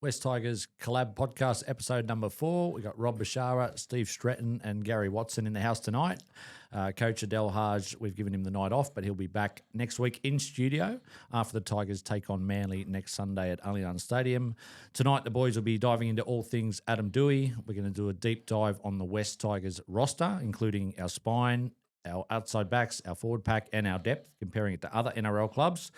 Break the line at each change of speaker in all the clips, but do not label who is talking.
West Tigers Collab podcast episode number 4. We got Rob Bashara, Steve Stretton and Gary Watson in the house tonight. Coach Adel Haj, we've given him the night off, but he'll be back next week in studio after the Tigers take on Manly next Sunday at Allianz Stadium. Tonight the boys will be diving into all things Adam Dewey. We're going to do a deep dive on the West Tigers roster, including our spine, our outside backs, our forward pack and our depth, comparing it to other NRL clubs.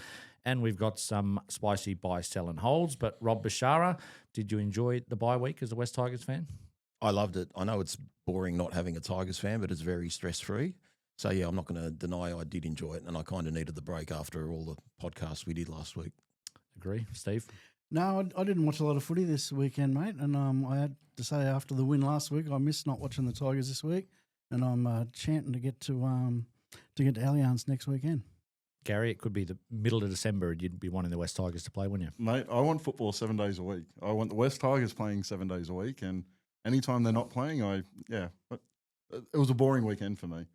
And we've got some spicy buy, sell and holds. But Rob Bashara, did you enjoy the bye week as a West Tigers fan?
I loved it. I know it's boring not having a Tigers fan, but it's very stress-free. So, yeah, I'm not going to deny I did enjoy it, and I kind of needed the break after all the podcasts we did last week.
Agree. Steve?
No, I didn't watch a lot of footy this weekend, mate. And I had to say after the win last week, I missed not watching the Tigers this week. And I'm chanting to get to Allianz next weekend.
Gary, it could be the middle of December and you'd be wanting the West Tigers to play, wouldn't you?
Mate, I want football 7 days a week. I want the West Tigers playing 7 days a week, and anytime they're not playing, but it was a boring weekend for me.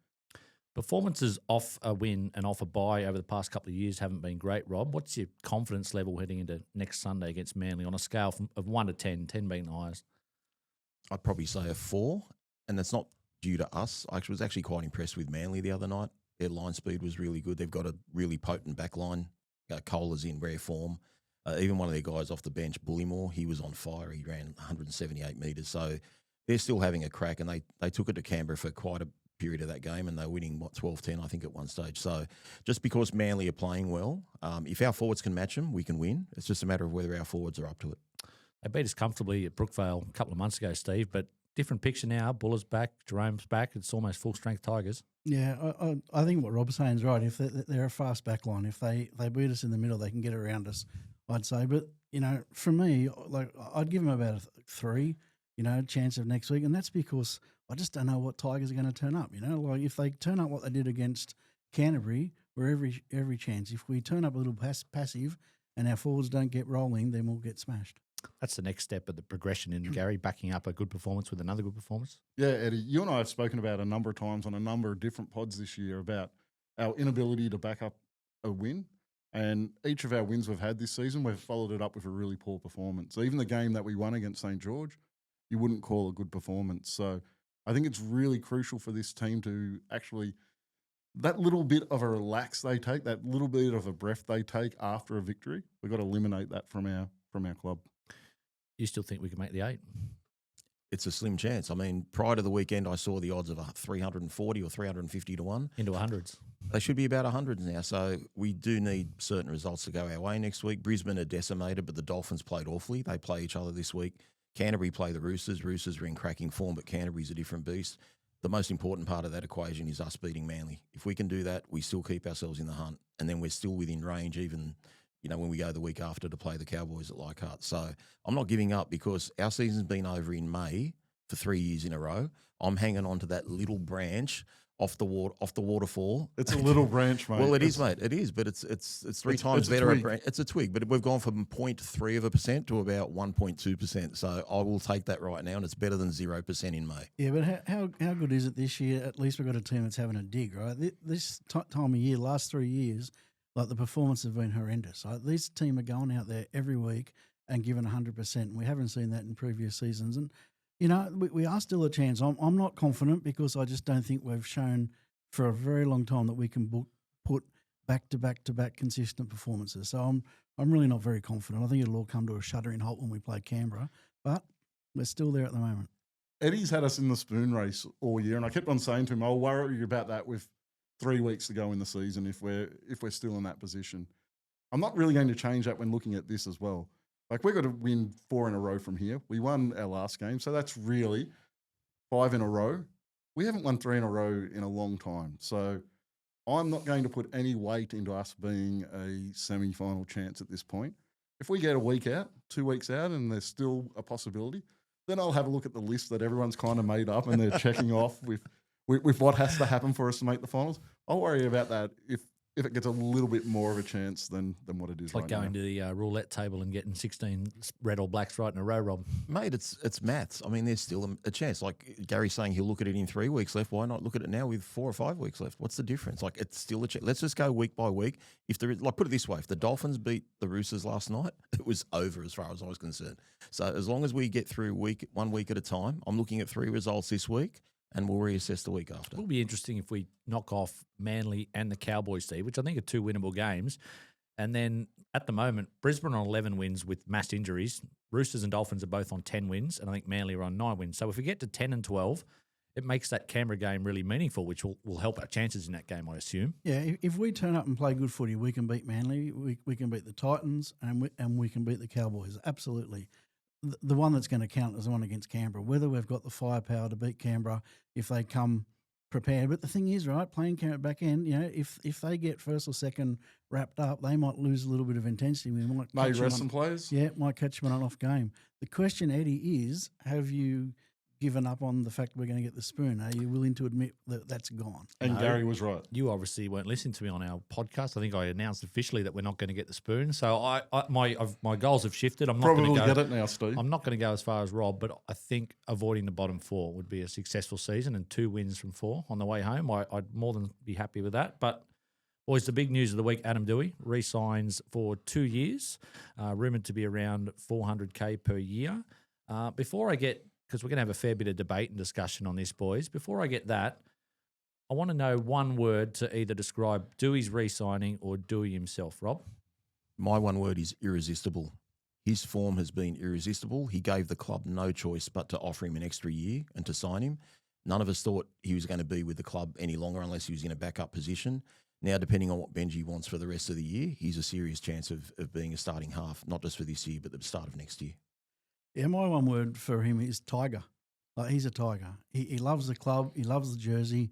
Performances off a win and off a bye over the past couple of years haven't been great, Rob. What's your confidence level heading into next Sunday against Manly on a scale of 1 to 10, 10 being the highest?
I'd probably say a 4, and that's not due to us. I was actually quite impressed with Manly the other night. Their line speed was really good. They've got a really potent back line. Kohler's in rare form. Even one of their guys off the bench, Bullymore, he was on fire. He ran 178 metres. So they're still having a crack, and they took it to Canberra for quite a period of that game, and they were winning, 12-10, I think, at one stage. So just because Manly are playing well, if our forwards can match them, we can win. It's just a matter of whether our forwards are up to it.
They beat us comfortably at Brookvale a couple of months ago, Steve, but different picture now. Buller's back, Jerome's back. It's almost full-strength Tigers.
Yeah, I think what Rob's saying is right. If they're a fast back line, if they beat us in the middle, they can get around us, I'd say. But, for me, like I'd give them about a 3, chance of next week. And that's because I just don't know what Tigers are going to turn up. Like if they turn up what they did against Canterbury, we're every chance. If we turn up a little passive and our forwards don't get rolling, then we'll get smashed.
That's the next step of the progression in Gary, backing up a good performance with another good performance.
Yeah, Eddie, you and I have spoken about a number of times on a number of different pods this year about our inability to back up a win. And each of our wins we've had this season, we've followed it up with a really poor performance. So even the game that we won against St. George, you wouldn't call a good performance. So I think it's really crucial for this team to actually, that little bit of a relax they take, that little bit of a breath they take after a victory, we've got to eliminate that from our club.
You still think we can make the 8?
It's a slim chance. I mean, prior to the weekend, I saw the odds of 340 or 350 to 1.
Into 100s.
They should be about 100 now. So we do need certain results to go our way next week. Brisbane are decimated, but the Dolphins played awfully. They play each other this week. Canterbury play the Roosters. Roosters are in cracking form, but Canterbury's a different beast. The most important part of that equation is us beating Manly. If we can do that, we still keep ourselves in the hunt, and then we're still within range even when we go the week after to play the Cowboys at Leichhardt. So I'm not giving up because our season's been over in May for 3 years in a row. I'm hanging on to that little branch off the waterfall.
It's a little branch, mate.
Well, it is, mate. It is, but it's 3 times better. It's a twig, but we've gone from 0.3% to about 1.2%. So I will take that right now, and it's better than 0% in May.
Yeah, but how good is it this year? At least we've got a team that's having a dig, right? This time of year, last 3 years, like the performance have been horrendous. Like this team are going out there every week and giving 100%. We haven't seen that in previous seasons. And, we are still a chance. I'm not confident because I just don't think we've shown for a very long time that we can put back-to-back consistent performances. So I'm really not very confident. I think it'll all come to a shuddering halt when we play Canberra, but we're still there at the moment.
Eddie's had us in the spoon race all year, and I kept on saying to him, I'll worry about that with 3 weeks to go in the season if we're still in that position. I'm not really going to change that when looking at this as well. Like, we've got to win 4 in a row from here. We won our last game, so that's really 5 in a row. We haven't won 3 in a row in a long time. So I'm not going to put any weight into us being a semi-final chance at this point. If we get a week out, 2 weeks out, and there's still a possibility, then I'll have a look at the list that everyone's kind of made up and they're checking off with what has to happen for us to make the finals. I'll worry about that if if it gets a little bit more of a chance than what it is
It's like
right
going
now.
to the roulette table and getting 16 red or blacks right in a row, Rob.
Mate, it's maths. I mean, there's still a chance. Like Gary's saying he'll look at it in 3 weeks left. Why not look at it now with 4 or 5 weeks left? What's the difference? Like, it's still a chance. Let's just go week by week. If there is, like, put it this way, if the Dolphins beat the Roosters last night, it was over as far as I was concerned. So as long as we get through 1 week at a time, I'm looking at 3 results this week, and we'll reassess the week after.
It'll be interesting if we knock off Manly and the Cowboys, Steve, which I think are 2 winnable games. And then at the moment, Brisbane are on 11 wins with mass injuries. Roosters and Dolphins are both on 10 wins, and I think Manly are on 9 wins. So if we get to 10 and 12, it makes that Canberra game really meaningful, which will help our chances in that game, I assume.
Yeah, if we turn up and play good footy, we can beat Manly, we can beat the Titans, and we can beat the Cowboys. Absolutely. The one that's going to count is the one against Canberra, whether we've got the firepower to beat Canberra if they come prepared. But the thing is, right, playing Canberra back end, if they get first or second wrapped up, they might lose a little bit of intensity. We might
May
catch them
rest
on-
some players.
Yeah, it might catch them on an off game. The question, Eddie, is have you given up on the fact we're going to get the spoon? Are you willing to admit that that's gone?
And
No.
Gary was right.
You obviously weren't listening to me on our podcast. I think I announced officially that we're not going to get the spoon. So my goals have shifted. I'm not
Probably
going to
get
go.
it now, Steve.
I'm not going to go as far as Rob, but I think avoiding the bottom 4 would be a successful season, and 2 wins from 4 on the way home. I'd more than be happy with that. But boys, the big news of the week: Adam Dewey re-signs for 2 years, rumoured to be around $400K per year. Before I get, because we're going to have a fair bit of debate and discussion on this, boys. Before I get that, I want to know one word to either describe Dewey's re-signing or Dewey himself. Rob?
My one word is irresistible. His form has been irresistible. He gave the club no choice but to offer him an extra year and to sign him. None of us thought he was going to be with the club any longer unless he was in a backup position. Now, depending on what Benji wants for the rest of the year, he's a serious chance of being a starting half, not just for this year, but the start of next year.
Yeah, my one word for him is tiger. Like, he's a tiger. He loves the club. He loves the jersey.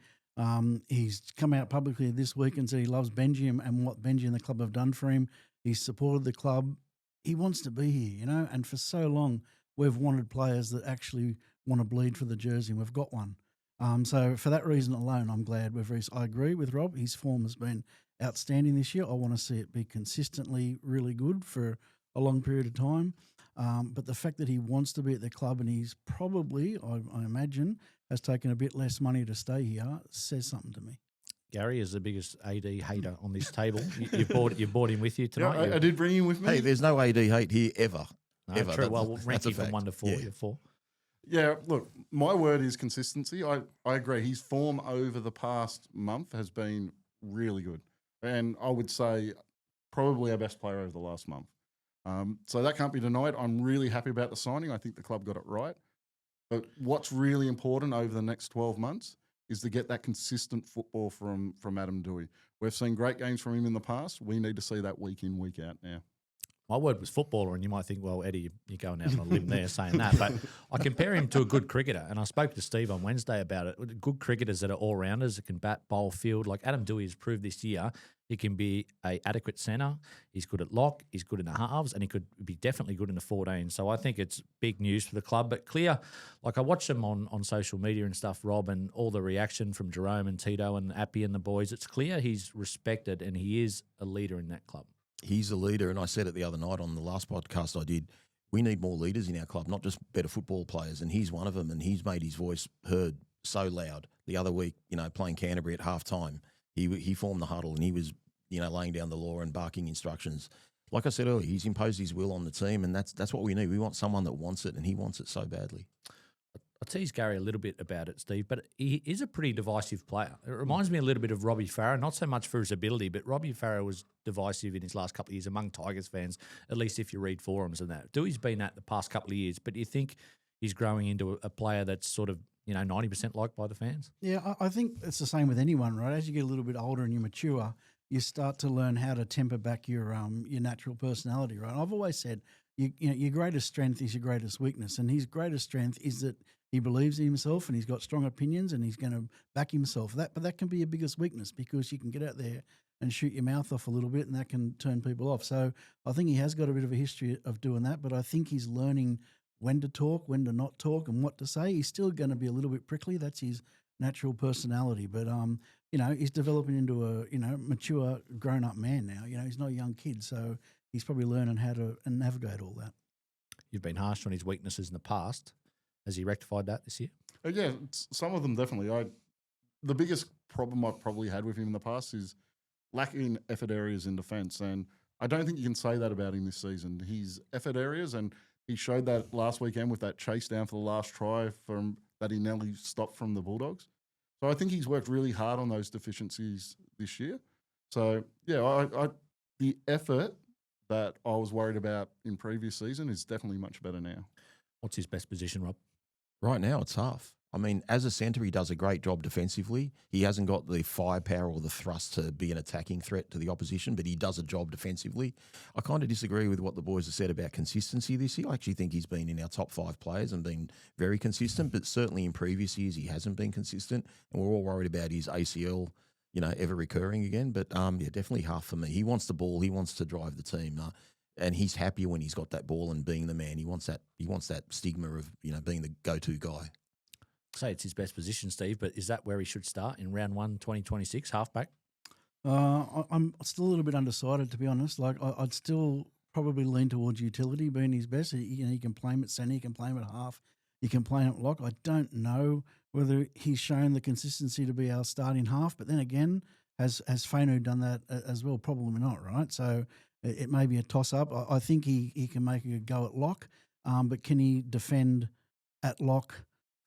He's come out publicly this week and said he loves Benji and what Benji and the club have done for him. He's supported the club. He wants to be here, and for so long we've wanted players that actually want to bleed for the jersey, and we've got one. So for that reason alone, I'm glad I agree with Rob. His form has been outstanding this year. I want to see it be consistently really good for a long period of time. But the fact that he wants to be at the club and he's probably, I imagine, has taken a bit less money to stay here says something to me.
Gary is the biggest AD hater on this table. You've brought him with you
Yeah,
tonight.
I did bring him with me.
Hey, there's no AD hate here ever.
No,
ever.
true.
That's-
Well, we'll rank
that's a
you from
fact.
1 to 4.
Yeah.
You're 4.
Yeah, look, my word is consistency. I agree. His form over the past month has been really good. And I would say probably our best player over the last month. So that can't be denied. I'm really happy about the signing. I think the club got it right. But what's really important over the next 12 months is to get that consistent football from Adam Dewey. We've seen great games from him in the past. We need to see that week in, week out now.
My word was footballer, and you might think, well, Eddie, you're going out on a limb there saying that. But I compare him to a good cricketer, and I spoke to Steve on Wednesday about it. Good cricketers that are all-rounders, that can bat, bowl, field. Like Adam Dewey has proved this year, he can be a adequate centre. He's good at lock. He's good in the halves, and he could be definitely good in the 14. So I think it's big news for the club. But clear, like I watch him on social media and stuff, Rob, and all the reaction from Jerome and Tito and Appy and the boys, it's clear he's respected and he is a leader in that club.
He's a leader, and I said it the other night on the last podcast I did. We need more leaders in our club, not just better football players, and he's one of them, and he's made his voice heard so loud. The other week, playing Canterbury at halftime, he formed the huddle, and he was, laying down the law and barking instructions. Like I said earlier, he's imposed his will on the team, and that's what we need. We want someone that wants it, and he wants it so badly.
I tease Gary a little bit about it, Steve, but he is a pretty divisive player. It reminds me a little bit of Robbie Farah, not so much for his ability, but Robbie Farah was divisive in his last couple of years among Tigers fans, at least if you read forums and that. Dewey's been that the past couple of years, but do you think he's growing into a player that's sort of, 90% liked by the fans?
Yeah, I think it's the same with anyone, right? As you get a little bit older and you mature, you start to learn how to temper back your natural personality, right? I've always said, your greatest strength is your greatest weakness, and his greatest strength is that he believes in himself and he's got strong opinions and he's going to back himself. But that can be your biggest weakness because you can get out there and shoot your mouth off a little bit and that can turn people off. So I think he has got a bit of a history of doing that, but I think he's learning when to talk, when to not talk, and what to say. He's still going to be a little bit prickly. That's his natural personality. But he's developing into a mature, grown up man now. He's not a young kid, so he's probably learning how to navigate all that.
You've been harsh on his weaknesses in the past. Has he rectified that this year?
Yeah, some of them definitely. The biggest problem I've probably had with him in the past is lacking effort areas in defence, and I don't think you can say that about him this season. He's effort areas, and he showed that last weekend with that chase down for the last try that he nearly stopped from the Bulldogs. So I think he's worked really hard on those deficiencies this year. So yeah, the effort that I was worried about in previous season is definitely much better now.
What's his best position, Rob?
Right now, it's half. I mean, as a centre, he does a great job defensively. He hasn't got the firepower or the thrust to be an attacking threat to the opposition, but he does a job defensively. I kind of disagree with what the boys have said about consistency this year. I actually think he's been in our top 5 players and been very consistent, but certainly in previous years he hasn't been consistent, and we're all worried about his ACL, ever recurring again. But definitely half for me. He wants the ball. He wants to drive the team. And he's happier when he's got that ball and being the man. He wants that stigma of being the go-to guy.
Say it's his best position, Steve, but is that where he should start in round 1, 2026, halfback?
I'm still a little bit undecided, to be honest. Like I'd still probably lean towards utility being his best. He can play him at centre, he can play him at half, he can play him at lock. I don't know whether he's shown the consistency to be our starting half, but then again, has Fainu done that as well? Probably not, right? So it may be a toss-up. I think he can make a go at lock, but can he defend at lock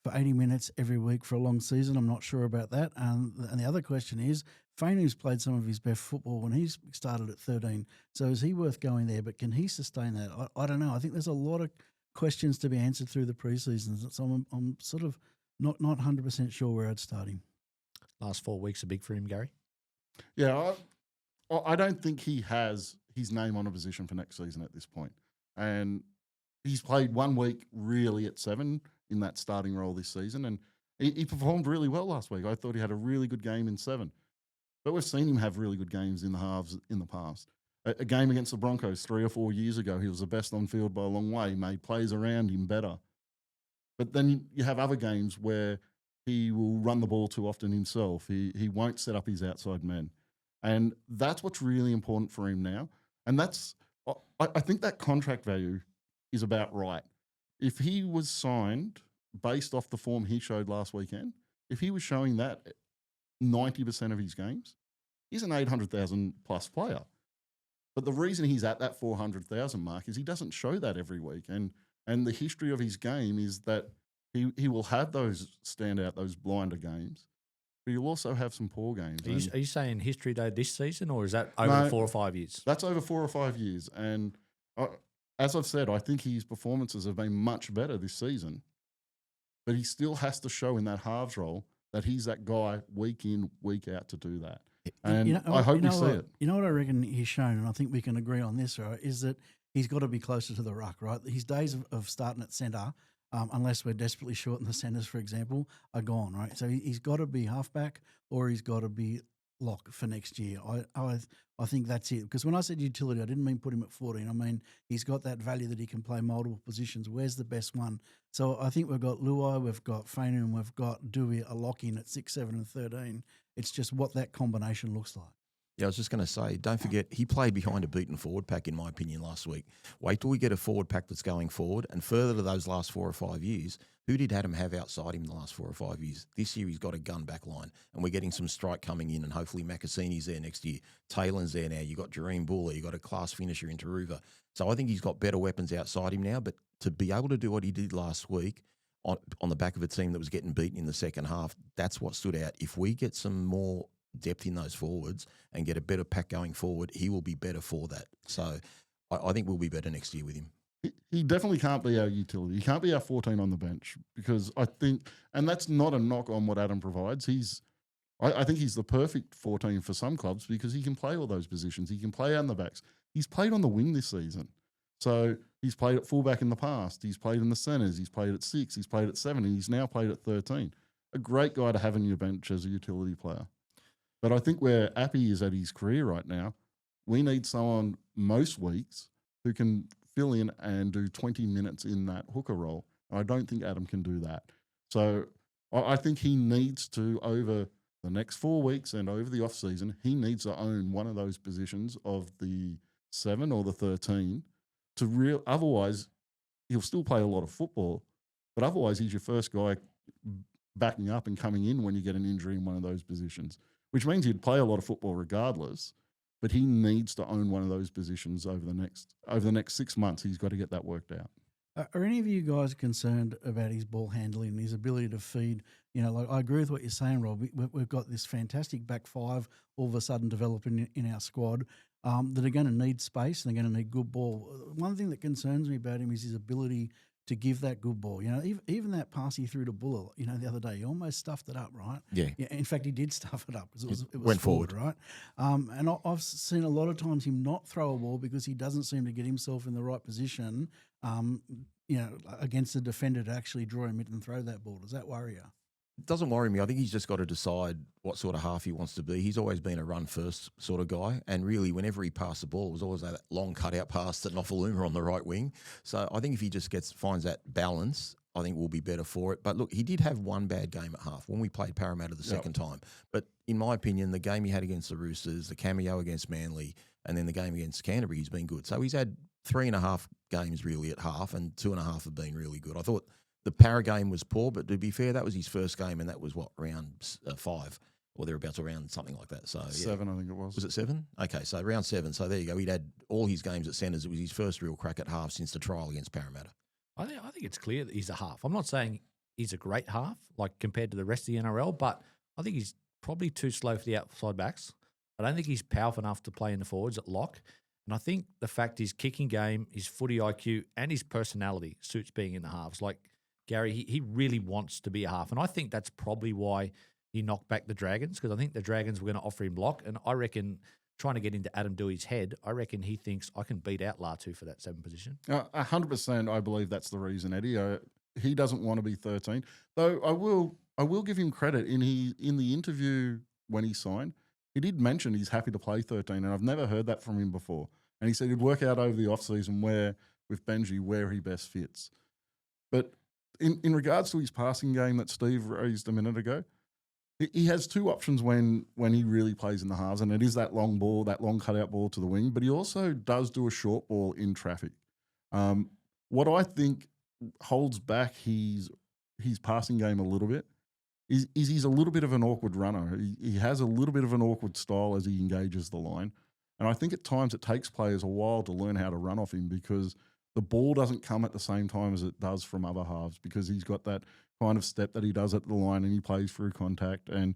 for 80 minutes every week for a long season? I'm not sure about that. And the other question is, Fainu's played some of his best football when he's started at 13. So is he worth going there? But can he sustain that? I don't know. I think there's a lot of questions to be answered through the preseasons. So I'm sort of not 100% sure where I'd start him.
Last 4 weeks are big for him, Gary.
Yeah, I don't think he has his name on a position for next season at this point. And he's played 1 week really at 7 in that starting role this season, and he performed really well last week. I thought he had a really good game in 7. But we've seen him have really good games in the halves in the past. A game against the Broncos 3 or 4 years ago, he was the best on field by a long way, made plays around him better. But then you have other games where he will run the ball too often himself. He won't set up his outside men. And that's what's really important for him now. And I think that contract value is about right. If he was signed based off the form he showed last weekend, if he was showing that 90% of his games, he's an 800,000 plus player. But the reason he's at that 400,000 mark is he doesn't show that every week. And the history of his game is that he will have those standout, those blinder games, but you'll also have some poor games.
Are you saying history though this season, or is that over 4 or 5 years?
That's over 4 or 5 years. And as I've said, I think his performances have been much better this season, but he still has to show in that halves role that he's that guy week in, week out to do that. And I hope we see it.
You know what I reckon he's shown, and I think we can agree on this, right, is that he's got to be closer to the ruck, right? His days of starting at centre, unless we're desperately short in the centres, for example, are gone, right? So he's got to be halfback or he's got to be lock for next year. I think that's it. Because when I said utility, I didn't mean put him at 14. I mean, he's got that value that he can play multiple positions. Where's the best one? So I think we've got Luai, we've got Fainu, and we've got Dewey a lock in at 6, 7 and 13. It's just what that combination looks like.
Yeah, I was just going to say, don't forget, he played behind a beaten forward pack, in my opinion, last week. Wait till we get a forward pack that's going forward. And further to those last 4 or 5 years, who did Adam have outside him the last 4 or 5 years? This year he's got a gun back line, and we're getting some strike coming in, and hopefully Macassini's there next year. Taylor's there now. You've got Jareem Buller. You've got a class finisher in Taruva. So I think he's got better weapons outside him now, but to be able to do what he did last week on the back of a team that was getting beaten in the second half, that's what stood out. If we get some more depth in those forwards and get a better pack going forward, he will be better for that. So I think we'll be better next year with him.
He definitely can't be our utility. He can't be our 14 on the bench, because I think, and that's not a knock on what Adam provides. I think he's the perfect 14 for some clubs because he can play all those positions. He can play on the backs. He's played on the wing this season. So he's played at fullback in the past. He's played in the centres. He's played at 6. He's played at 7. And he's now played at 13. A great guy to have on your bench as a utility player. But I think where Appy is at his career right now, we need someone most weeks who can fill in and do 20 minutes in that hooker role. And I don't think Adam can do that. So I think he needs to, over the next 4 weeks and over the off season, he needs to own one of those positions of the 7 or the 13 to otherwise he'll still play a lot of football, but otherwise he's your first guy backing up and coming in when you get an injury in one of those positions, which means he'd play a lot of football regardless, but he needs to own one of those positions over the next 6 months. He's got to get that worked out.
Are any of you guys concerned about his ball handling and his ability to feed? You know, like I agree with what you're saying, Rob. We've got this fantastic back five all of a sudden developing in our squad that are going to need space and they're going to need good ball. One thing that concerns me about him is his ability to give that good ball. You know, even that pass he threw to Buller, you know, the other day, he almost stuffed it up, right?
Yeah.
In fact, he did stuff it up because it was
went forward,
right? And I've seen a lot of times him not throw a ball because he doesn't seem to get himself in the right position, you know, against the defender to actually draw him in and throw that ball. Does that worry you?
It doesn't worry me. I think he's just got to decide what sort of half he wants to be. He's always been a run-first sort of guy, and really whenever he passed the ball, it was always that long cut-out pass to Nofaluma on the right wing. So I think if he just finds that balance, I think we'll be better for it. But look, he did have one bad game at half when we played Parramatta the second time. But in my opinion, the game he had against the Roosters, the cameo against Manly, and then the game against Canterbury, he's been good. So he's had 3.5 games really at half, and 2.5 have been really good. I thought the Para game was poor, but to be fair, that was his first game, and that was round 5 or thereabouts, around something like that. So
7, I think it was.
Was it 7? Okay, so round 7. So there you go. He'd had all his games at centres. It was his first real crack at half since the trial against Parramatta.
I think it's clear that he's a half. I'm not saying he's a great half, like compared to the rest of the NRL, but I think he's probably too slow for the outside backs. I don't think he's powerful enough to play in the forwards at lock. And I think the fact his kicking game, his footy IQ, and his personality suits being in the halves. Like Gary, he really wants to be a half. And I think that's probably why he knocked back the Dragons, because I think the Dragons were going to offer him lock. And I reckon, trying to get into Adam Dewey's head, I reckon he thinks I can beat out Latu for that 7 position.
100%, I believe that's the reason, Eddie. He doesn't want to be 13. Though I will give him credit in the interview when he signed. He did mention he's happy to play 13, and I've never heard that from him before. And he said he'd work out over the off-season with Benji where he best fits. But in regards to his passing game that Steve raised a minute ago, he has 2 options when he really plays in the halves, and it is that long ball, that long cutout ball to the wing, but he also does do a short ball in traffic. What I think holds back his passing game a little bit is he's a little bit of an awkward runner. He has a little bit of an awkward style as he engages the line. And I think at times it takes players a while to learn how to run off him because the ball doesn't come at the same time as it does from other halves, because he's got that kind of step that he does at the line and he plays through contact. And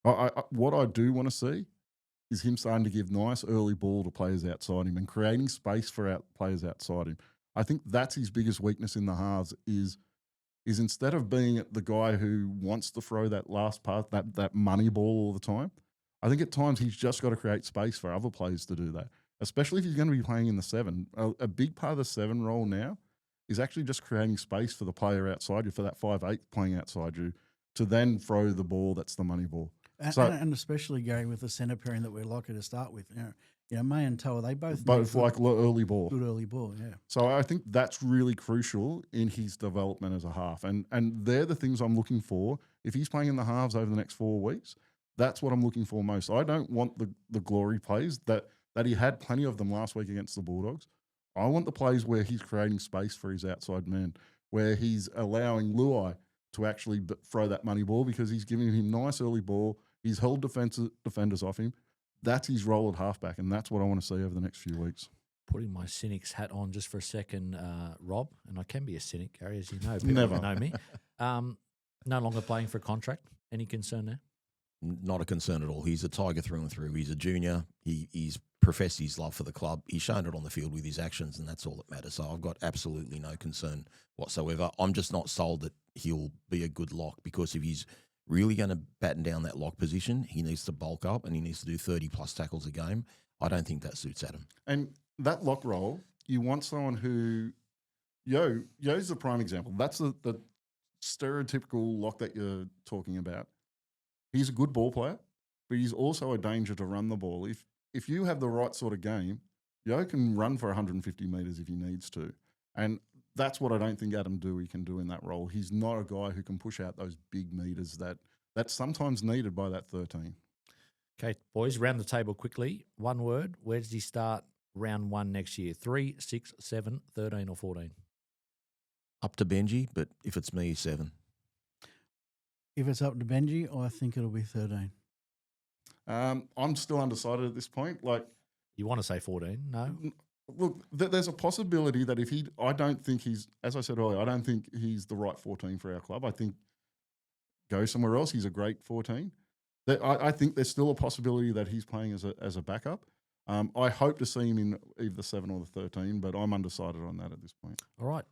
what I do want to see is him starting to give nice early ball to players outside him and creating space for players outside him. I think that's his biggest weakness in the halves is instead of being the guy who wants to throw that last pass, that money ball all the time, I think at times he's just got to create space for other players to do that, especially if he's going to be playing in the 7. A big part of the 7 role now is actually just creating space for the player outside you, for that 5'8" playing outside you, to then throw the ball that's the money ball.
And especially, Gary, with the centre pairing that we're lucky to start with. You know, May and Toa, they both
like early ball.
Good early ball, yeah.
So I think that's really crucial in his development as a half. And they're the things I'm looking for. If he's playing in the halves over the next 4 weeks, that's what I'm looking for most. I don't want the glory plays that he had plenty of them last week against the Bulldogs. I want the plays where he's creating space for his outside man, where he's allowing Luai to actually throw that money ball because he's giving him nice early ball. He's held defenders off him. That's his role at halfback, and that's what I want to see over the next few weeks.
Putting my cynic's hat on just for a second, Rob, and I can be a cynic, Gary, as you know. People
Never
know me. No longer playing for a contract. Any concern there?
Not a concern at all. He's a Tiger through and through. He's a junior. He's professed his love for the club. He's shown it on the field with his actions, and that's all that matters. So I've got absolutely no concern whatsoever. I'm just not sold that he'll be a good lock, because if he's really going to batten down that lock position, he needs to bulk up and he needs to do 30-plus tackles a game. I don't think that suits Adam.
And that lock role, you want someone who Yo's the prime example. That's the stereotypical lock that you're talking about. He's a good ball player, but he's also a danger to run the ball. If you have the right sort of game, Yo can run for 150 metres if he needs to. And that's what I don't think Adam Dewey can do in that role. He's not a guy who can push out those big metres that that's sometimes needed by that 13.
Okay, boys, round the table quickly. One word. Where does he start round one next year? 3, 6, 7, 13 or 14?
Up to Benji, but if it's me, 7.
If it's up to Benji, I think it'll be 13.
I'm still undecided at this point. Like,
You want to say 14? No?
look, there's a possibility that if I don't think he's, as I said earlier, I don't think he's the right 14 for our club. I think go somewhere else. He's a great 14. I think there's still a possibility that he's playing as a backup. I hope to see him in either the 7 or the 13, but I'm undecided on that at this point.
All right.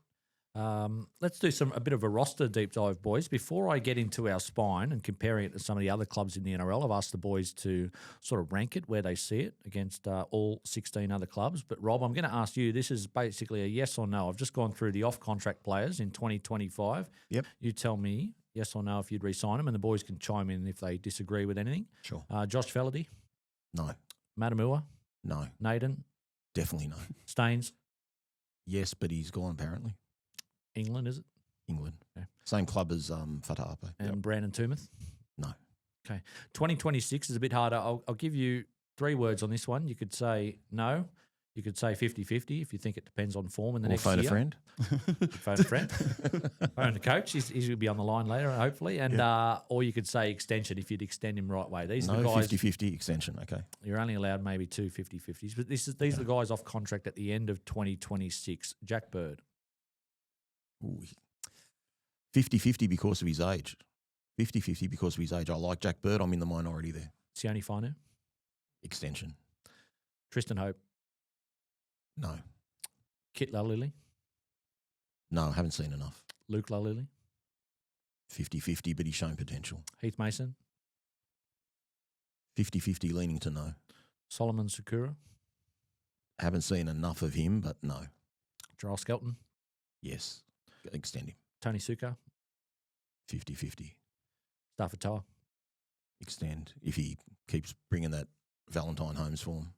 Let's do a bit of a roster deep dive, boys. Before I get into our spine and comparing it to some of the other clubs in the NRL, I've asked the boys to sort of rank it where they see it against all 16 other clubs. But Rob, I'm going to ask you, this is basically a yes or no. I've just gone through the off-contract players in 2025.
Yep.
You tell me yes or no if you'd re-sign them, and the boys can chime in if they disagree with anything.
Sure.
Josh Felady,
No.
Matamua,
No.
Naden,
Definitely no.
Staines,
Yes, but he's gone apparently.
England, is it?
England.
Okay.
Same club as Fatape.
And Brandon Toomuth?
No.
Okay. 2026 is a bit harder. I'll give you 3 words on this one. You could say no. You could say 50-50 if you think it depends on form in the
Or
next
phone
year.
a friend.
Phone a friend. Phone the coach. He's going to be on the line later, hopefully. And or you could say extension if you'd extend him right way. These are
No,
the guys.
50-50 extension. Okay.
You're only allowed maybe 2 50-50s. But these are the guys off contract at the end of 2026. Jack Bird.
Ooh. 50-50 because of his age. 50-50 because of his age. I like Jack Bird. I'm in the minority there.
Sione Fainu.
Extension.
Tristan Hope.
No.
Kit Lalili.
No, I haven't seen enough.
Luke Lalili.
50-50, but he's shown potential.
Heath Mason.
50-50 leaning to no.
Solomon Sakura.
Haven't seen enough of him, but no.
Giles Skelton.
Yes. Extend him.
Tony Suka.
50-50.
Stafford Toa.
Extend if he keeps bringing that Valentine Holmes form.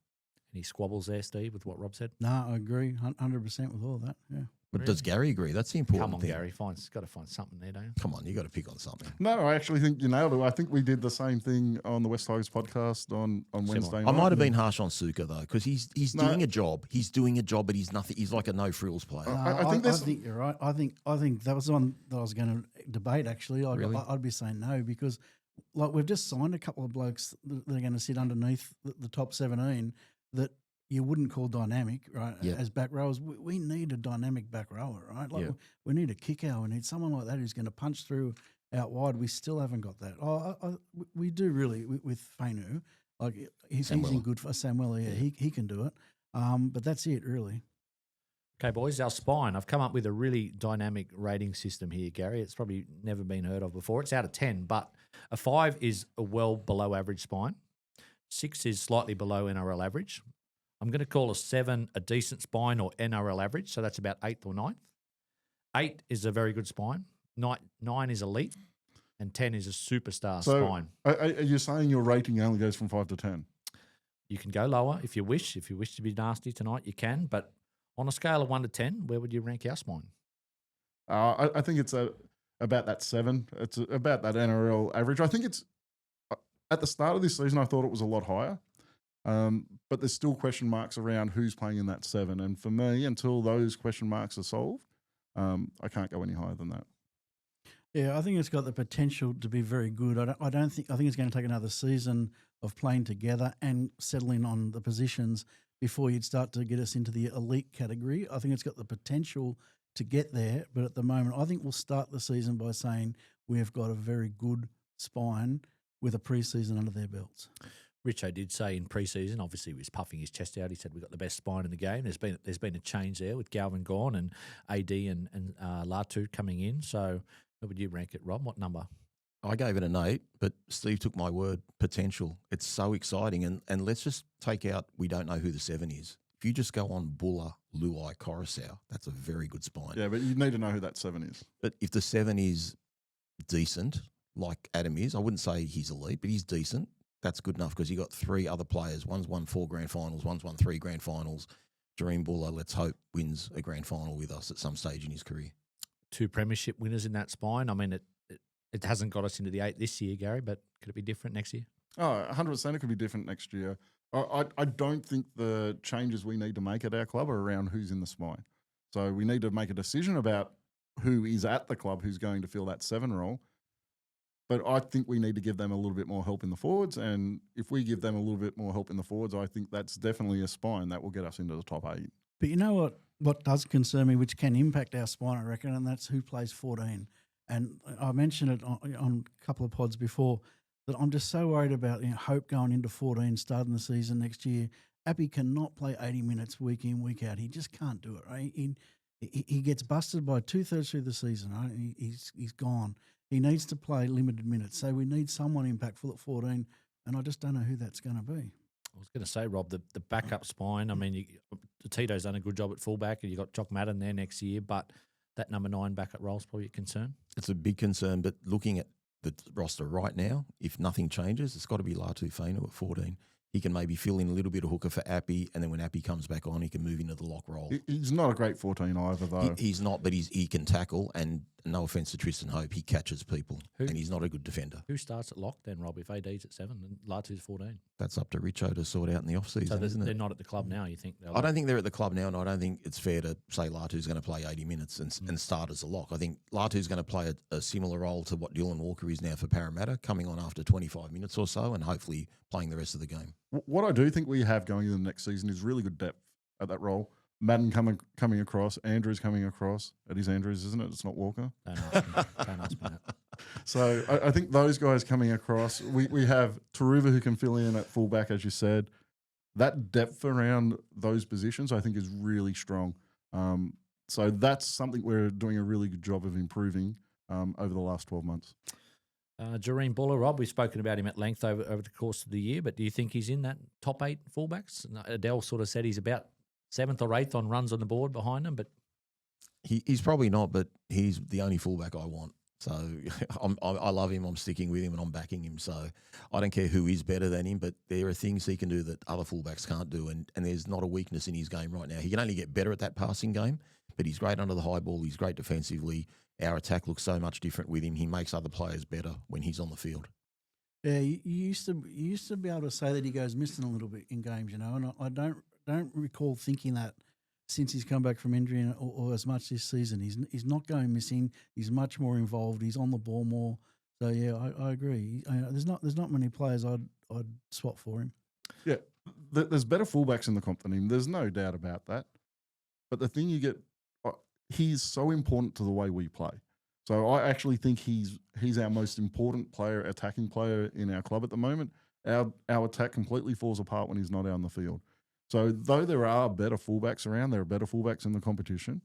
Any squabbles there, Steve, with what Rob said?
No, I agree 100% with all that. Yeah.
But does Gary agree? That's the important
Come on,
thing.
Gary. Got to find something there, don't you?
Come on, you got to pick on something.
No, I actually think you nailed it. I think we did the same thing on the West Tigers podcast on Wednesday night.
I might have been harsh on Suka though, because he's
No.
doing a job. He's doing a job, but he's nothing. He's like a no frills player.
I think
you're right. I think that was the one that I was going to debate. Actually,
Really?
I'd be saying no because, like, we've just signed a couple of blokes that are going to sit underneath the top 17 that you wouldn't call dynamic, right?
Yeah.
As back rowers, we need a dynamic back rower, right? Like
Yeah.
we need a kicker. We need someone like that who's going to punch through out wide. We still haven't got that. We do really with Fainu. Like he's in good for Samuel. Yeah, he can do it. But that's it really.
Okay, boys, our spine. I've come up with a really dynamic rating system here, Gary. It's probably never been heard of before. It's out of 10, but a 5 is a well below average spine. 6 is slightly below NRL average. I'm going to call a 7 a decent spine or NRL average, so that's about 8th or 9th. 8 is a very good spine. 9 is elite, and 10 is a superstar spine.
Are you saying your rating only goes from 5 to 10?
You can go lower if you wish. If you wish to be nasty tonight, you can. But on a scale of 1 to 10, where would you rank our spine?
I think it's about that 7. It's about that NRL average. I think it's at the start of this season, I thought it was a lot higher. But there's still question marks around who's playing in that 7. And for me, until those question marks are solved, I can't go any higher than that.
Yeah, I think it's got the potential to be very good. I think it's going to take another season of playing together and settling on the positions before you'd start to get us into the elite category. I think it's got the potential to get there, but at the moment, I think we'll start the season by saying we've got a very good spine with a pre-season under their belts.
Richo did say in pre-season, obviously he was puffing his chest out. He said we've got the best spine in the game. There's been a change there with Galvin gone and AD and Latu coming in. So where would you rank it, Rob? What number?
I gave it an 8, but Steve took my word, potential. It's so exciting. And let's just take out, we don't know who the 7 is. If you just go on Buller, Luai, Coruscant, that's a very good spine.
Yeah, but you need to know who that 7 is.
But if the 7 is decent, like Adam is, I wouldn't say he's elite, but he's decent. That's good enough because you got 3 other players. One's won 4 grand finals, one's won 3 grand finals. Dream Buller, let's hope, wins a grand final with us at some stage in his career.
2 premiership winners in that spine. I mean, It hasn't got us into the 8 this year, Gary, but could it be different next year?
Oh, 100% it could be different next year. I don't think the changes we need to make at our club are around who's in the spine. So we need to make a decision about who is at the club who's going to fill that 7 role. But I think we need to give them a little bit more help in the forwards. And if we give them a little bit more help in the forwards, I think that's definitely a spine that will get us into the top 8.
But you know what does concern me, which can impact our spine, I reckon, and that's who plays 14. And I mentioned it on a couple of pods before that I'm just so worried about Hope going into 14, starting the season next year. Appy cannot play 80 minutes week in, week out. He just can't do it, right? He gets busted by 2/3 through the season, right? He's gone. He needs to play limited minutes. So we need someone impactful at 14, and I just don't know who that's going to be.
I was going to say, Rob, the backup spine. I mean, Tito's done a good job at fullback, and you got Jock Madden there next year, but that number 9 backup role is probably a concern.
It's a big concern, but looking at the roster right now, if nothing changes, it's got to be Latu Fanu at 14. He can maybe fill in a little bit of hooker for Appy, and then when Appy comes back on, he can move into the lock role.
He's not a great 14 either, though.
He's not, but he can tackle, and no offence to Tristan Hope, he catches people, and he's not a good defender.
Who starts at lock then, Rob, if AD's at 7 and Latu's 14?
That's up to Richo to sort out in the off-season,
So
isn't it?
they're not at the club now, you think?
I don't think they're at the club now, and I don't think it's fair to say Latu's going to play 80 minutes and start as a lock. I think Latu's going to play a similar role to what Dylan Walker is now for Parramatta, coming on after 25 minutes or so and hopefully playing the rest of the game.
What I do think we have going into the next season is really good depth at that role. Madden coming across, Andrews coming across. It is Andrews, isn't it? It's not Walker.
Don't ask me that.
So I think those guys coming across. We have Taruva who can fill in at fullback, as you said. That depth around those positions, I think, is really strong. So that's something we're doing a really good job of improving over the last 12 months.
Jareen Buller, Rob, we've spoken about him at length over the course of the year, but do you think he's in that top 8 fullbacks? Adele sort of said he's about 7th or 8th on runs on the board behind him, but
he's probably not, but he's the only fullback I want. So I love him. I'm sticking with him and I'm backing him. So I don't care who is better than him, but there are things he can do that other fullbacks can't do. And there's not a weakness in his game right now. He can only get better at that passing game, but he's great under the high ball. He's great defensively. Our attack looks so much different with him. He makes other players better when he's on the field.
Yeah, you used to be able to say that he goes missing a little bit in games, and I don't recall thinking that since he's come back from injury or as much this season. He's not going missing. He's much more involved. He's on the ball more. So yeah, I agree. There's not many players I'd swap for him.
Yeah, there's better fullbacks in the comp than him. There's no doubt about that. But the thing you get, he's so important to the way we play. So I actually think he's our most important player, attacking player in our club at the moment. Our attack completely falls apart when he's not out on the field. So though there are better fullbacks around, there are better fullbacks in the competition,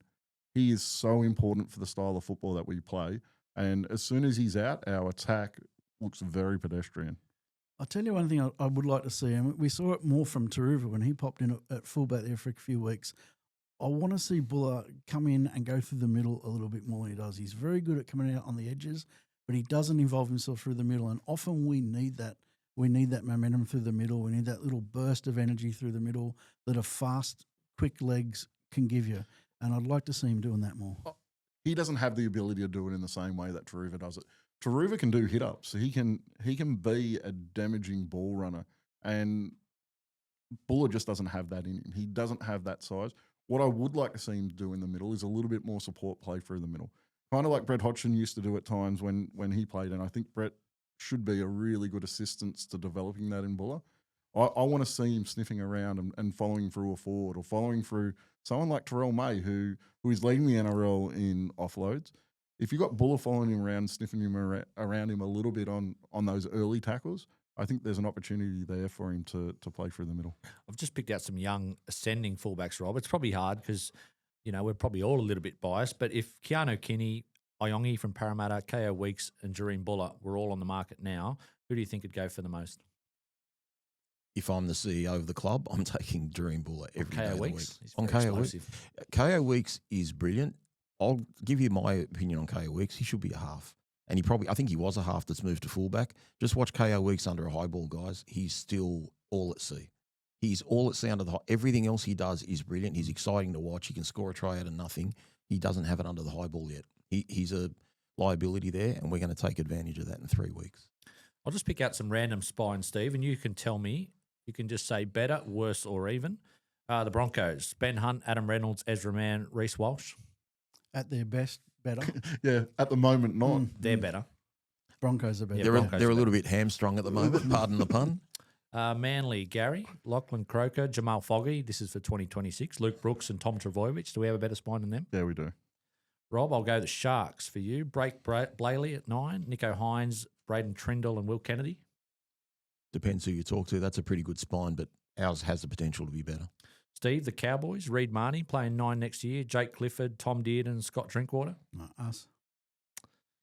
he is so important for the style of football that we play. And as soon as he's out, our attack looks very pedestrian.
I'll tell you one thing I would like to see, and we saw it more from Taruva when he popped in at fullback there for a few weeks. I want to see Buller come in and go through the middle a little bit more than he does. He's very good at coming out on the edges, but he doesn't involve himself through the middle. And often we need that. We need that momentum through the middle. We need that little burst of energy through the middle that a fast, quick legs can give you. And I'd like to see him doing that more.
He doesn't have the ability to do it in the same way that Taruva does it. Taruva can do hit-ups. He can be a damaging ball runner. And Buller just doesn't have that in him. He doesn't have that size. What I would like to see him do in the middle is a little bit more support play through the middle. Kind of like Brett Hodgson used to do at times when he played, and I think Brett should be a really good assistance to developing that in Buller. I want to see him sniffing around and following through a forward or following through someone like Terrell May, who is leading the NRL in offloads. If you've got Buller following him around, sniffing him around him a little bit on those early tackles, I think there's an opportunity there for him to play through the middle.
I've just picked out some young ascending fullbacks, Rob. It's probably hard because, we're probably all a little bit biased, but if Keanu Kinney, Iongi from Parramatta, Ko Weeks and Jareen Buller were all on the market now, who do you think would go for the most?
If I'm the CEO of the club, I'm taking Jareen Buller every day of the week.
He's
On
very
KO Weeks.
explosive.
KO Weeks is brilliant. I'll give you my opinion on KO Weeks. He should be a half. And I think he was a half that's moved to fullback. Just watch KO Weeks under a high ball, guys. He's still all at sea. He's all at sea under the high. Everything else he does is brilliant. He's exciting to watch. He can score a try out of nothing. He doesn't have it under the high ball yet. He's a liability there, and we're going to take advantage of that in 3 weeks.
I'll just pick out some random spines, Steve, and you can tell me. You can just say better, worse, or even. The Broncos: Ben Hunt, Adam Reynolds, Ezra Mann, Reece Walsh.
At their best, better.
Yeah, at the moment, not.
They're better.
Broncos are better.
Yeah,
They're
Broncos
a
are
little bit hamstrung at the moment, pardon the pun.
Manly: Gary, Lachlan Croker, Jamal Foggy. This is for 2026. Luke Brooks and Tom Trbojevic. Do we have a better spine than them?
Yeah, we do.
Rob, I'll go the Sharks for you. Blake Blaley at 9. Nico Hines, Braden Trindle, and Will Kennedy.
Depends who you talk to. That's a pretty good spine, but ours has the potential to be better.
Steve, the Cowboys. Reed Marnie playing 9 next year. Jake Clifford, Tom Dearden, Scott Drinkwater.
No, us.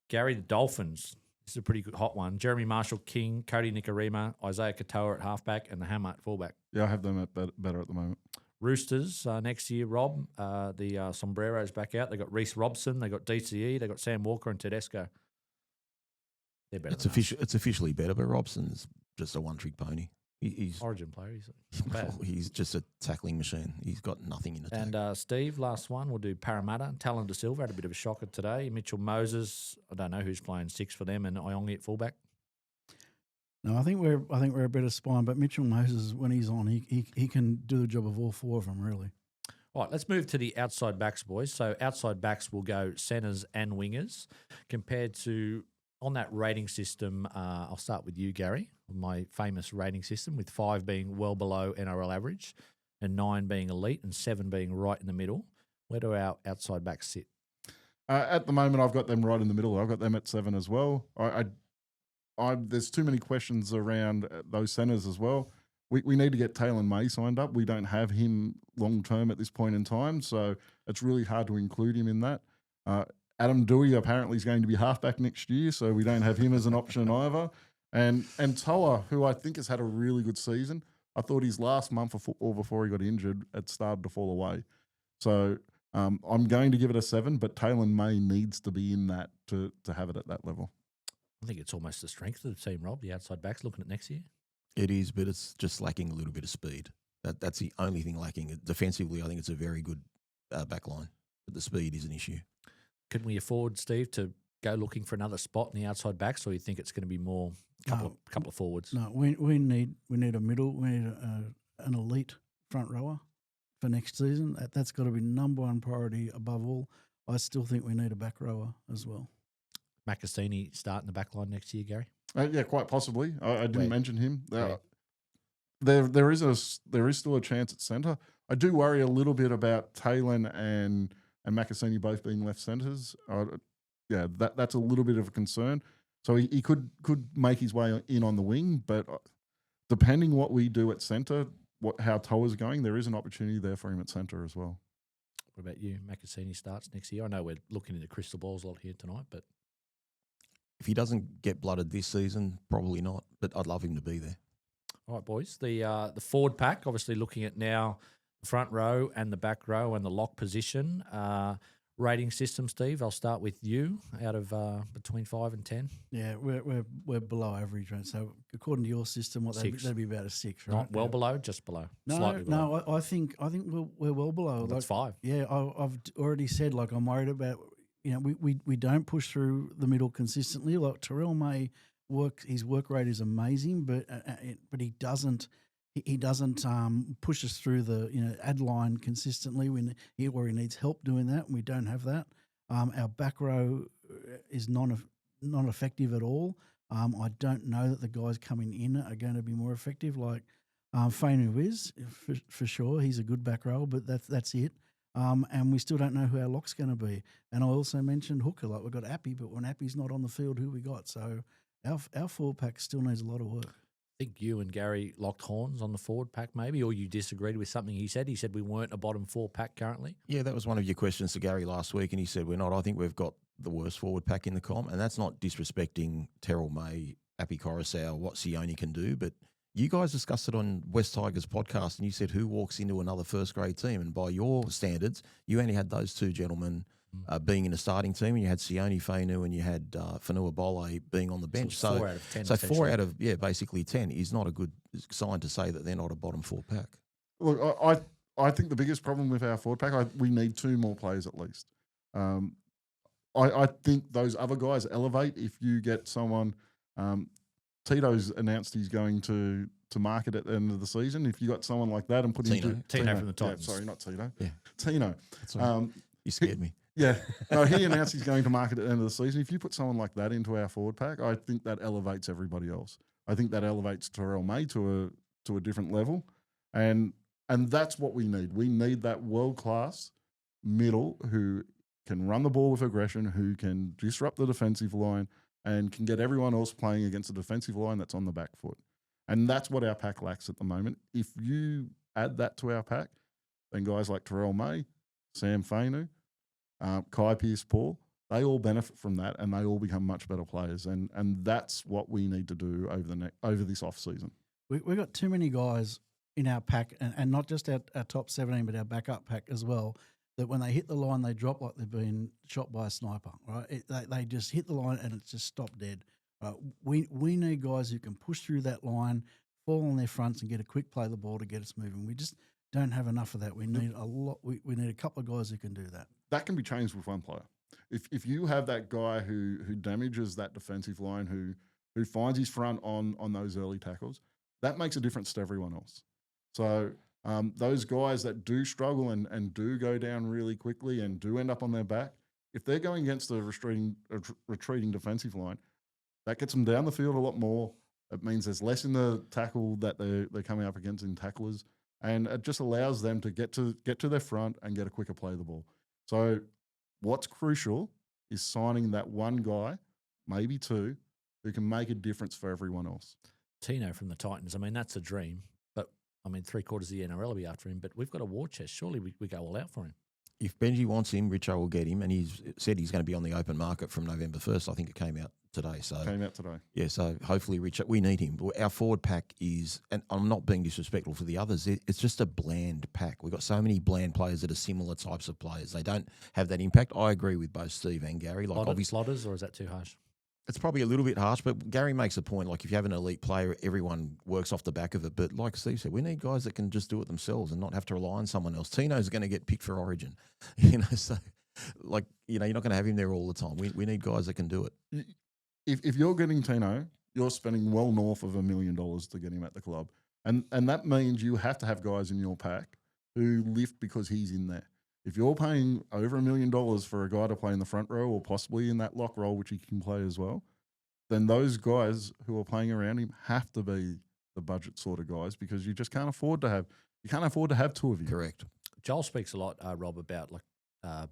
Gary, the Dolphins. This is a pretty good hot one. Jeremy Marshall King, Cody Nikarima, Isaiah Katoa at halfback, and the Hammer at fullback.
Yeah, I have them at better at the moment.
Roosters next year, Rob. The Sombreros back out. They got Reece Robson. They got DCE. They got Sam Walker and Tedesco. They're better.
It's officially better, but Robson's just a one-trick pony. He's
Origin player. He's not bad.
he's just a tackling machine. He's got nothing in attack.
And Steve, last one, we'll do Parramatta. Talon De Silva had a bit of a shocker today. Mitchell Moses, I don't know who's playing 6 for them, and Iongi at fullback.
No, I think we're a better spine, but Mitchell Moses, when he's on, he can do the job of all 4 of them, really.
All right, let's move to the outside backs, boys. So outside backs will go centres and wingers compared to, on that rating system, I'll start with you, Gary, my famous rating system, with 5 being well below NRL average and 9 being elite and 7 being right in the middle. Where do our outside backs sit?
At the moment, I've got them right in the middle. I've got them at 7 as well. There's too many questions around those centres as well. We need to get Taylor May signed up. We don't have him long term at this point in time, so it's really hard to include him in that. Adam Dewey apparently is going to be halfback next year, so we don't have him as an option either. And Toa, who I think has had a really good season, I thought his last month of football before he got injured had started to fall away. So I'm going to give it a 7, but Taylor May needs to be in that to have it at that level.
I think it's almost the strength of the team, Rob, the outside backs, looking at next year.
It is, but it's just lacking a little bit of speed. That's the only thing lacking. Defensively, I think it's a very good back line, but the speed is an issue.
Can we afford, Steve, to go looking for another spot in the outside backs, or you think it's going to be more couple of forwards?
No, we need a middle. We need an elite front rower for next season. That's got to be number one priority above all. I still think we need a back rower as well.
Macassini starting the back line next year, Gary?
Yeah, quite possibly. I didn't mention him.
Yeah.
There is still a chance at centre. I do worry a little bit about Taylor and Macassini both being left centres. That's a little bit of a concern. So he could make his way in on the wing, but depending what we do at centre, how Toa's going, there is an opportunity there for him at centre as well.
What about you? Macassini starts next year. I know we're looking into crystal balls a lot here tonight, but
if he doesn't get blooded this season, probably not. But I'd love him to be there.
all right, boys. The forward pack, obviously looking at now the front row and the back row and the lock position. Rating system, Steve, I'll start with you out of between 5 and 10.
Yeah, we're below average, right? So according to your system, that'd be about a 6, right?
Not well below, just below.
No,
slightly below.
I think we're well below.
Well, that's 5.
Yeah, I've already said I'm worried about. We don't push through the middle consistently. Like Terrell May his work rate is amazing, but he doesn't. He doesn't push us through the ad line consistently where he needs help doing that, and we don't have that. Our back row is not effective at all. I don't know that the guys coming in are going to be more effective. Like Fainu is for sure. He's a good back row, but that's it. And we still don't know who our lock's going to be. And I also mentioned hooker. Like we've got Appy, but when Appy's not on the field, who we got? So our forward pack still needs a lot of work.
I think you and Gary locked horns on the forward pack maybe, or you disagreed with something he said. He said we weren't a bottom 4 pack currently.
Yeah, that was one of your questions to Gary last week, and he said we're not. I think we've got the worst forward pack in the comp, and that's not disrespecting Terrell May, Appy Coruscant, what Sione can do, but you guys discussed it on West Tigers podcast, and you said who walks into another first-grade team, and by your standards, you only had those two gentlemen being in a starting team, and you had Sione Fainu and you had Fanua Bole being on the bench.
So 4 out of 10.
So 4 out of, basically 10 is not a good sign to say that they're not a bottom 4 pack.
Look, I think the biggest problem with our forward pack, we need 2 more players at least. I think those other guys elevate if you get someone. Tito's announced he's going to market at the end of the season. If you got someone like that and put
Tino from the Titans.
Yeah, sorry, not Tito.
Yeah.
Tino.
That's all right. You scared me.
Yeah. No, he announced he's going to market at the end of the season. If you put someone like that into our forward pack, I think that elevates everybody else. I think that elevates Terrell May to a different level. And that's what we need. We need that world-class middle who can run the ball with aggression, who can disrupt the defensive line and can get everyone else playing against a defensive line that's on the back foot. And that's what our pack lacks at the moment. If you add that to our pack, then guys like Terrell May, Sam Fainu, Kai Pearce-Paul, they all benefit from that and they all become much better players. And that's what we need to do over this off season.
We've got too many guys in our pack, and not just our top 17, but our backup pack as well, that when they hit the line, they drop like they've been shot by a sniper, right? They just hit the line and it's just stopped dead. We need guys who can push through that line, fall on their fronts and get a quick play of the ball to get us moving. We just don't have enough of that. We need a lot. We need a couple of guys who can do that.
That can be changed with one player. If you have that guy who damages that defensive line, who finds his front on those early tackles, that makes a difference to everyone else. So those guys that do struggle and do go down really quickly and do end up on their back, if they're going against a retreating defensive line, that gets them down the field a lot more. It means there's less in the tackle that they're coming up against in tacklers, and it just allows them to get to their front and get a quicker play of the ball. So what's crucial is signing that one guy, maybe two, who can make a difference for everyone else.
Tino from the Titans, I mean, that's a dream. But, I mean, 3/4 of the NRL will be after him. But we've got a war chest. Surely we go all out for him.
If Benji wants him, Richo will get him. And he's said he's going to be on the open market from November 1st. I think it came out today. Yeah, so hopefully Richo, we need him. Our forward pack is, and I'm not being disrespectful for the others, it's just a bland pack. We've got so many bland players that are similar types of players. They don't have that impact. I agree with both Steve and Gary. Like obviously,
Slotters, or is that too harsh?
It's probably a little bit harsh, but Gary makes a point. Like if you have an elite player, everyone works off the back of it. But like Steve said, we need guys that can just do it themselves and not have to rely on someone else. Tino's going to get picked for Origin, so like you're not going to have him there all the time. We need guys that can do it.
If you're getting Tino, you're spending well north of $1 million to get him at the club, and that means you have to have guys in your pack who lift because he's in there. If you're paying over $1 million for a guy to play in the front row or possibly in that lock role, which he can play as well, then those guys who are playing around him have to be the budget sort of guys, because you just can't afford to have two of you.
Correct.
Joel speaks a lot, Rob, about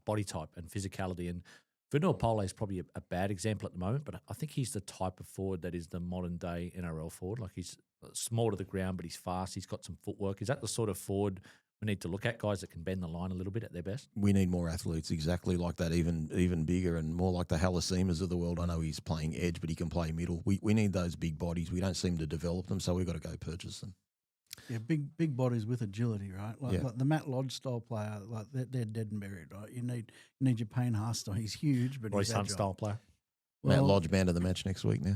body type and physicality, and Vanilla Pole is probably a bad example at the moment, but I think he's the type of forward that is the modern day NRL forward. Like he's small to the ground, but he's fast. He's got some footwork. Is that the sort of forward we need to look at, guys that can bend the line a little bit at their best?
We need more athletes exactly like that, even bigger and more like the Halasemas of the world. I know he's playing edge, but he can play middle. We need those big bodies. We don't seem to develop them, so we've got to go purchase them.
Yeah, big bodies with agility, right? Like the Matt Lodge style player, like they're dead and buried, right? You need your Payne Haas style. He's huge, but
Royce
he's
Hunt
agile.
style player.
Matt Lodge, man of the match next week now.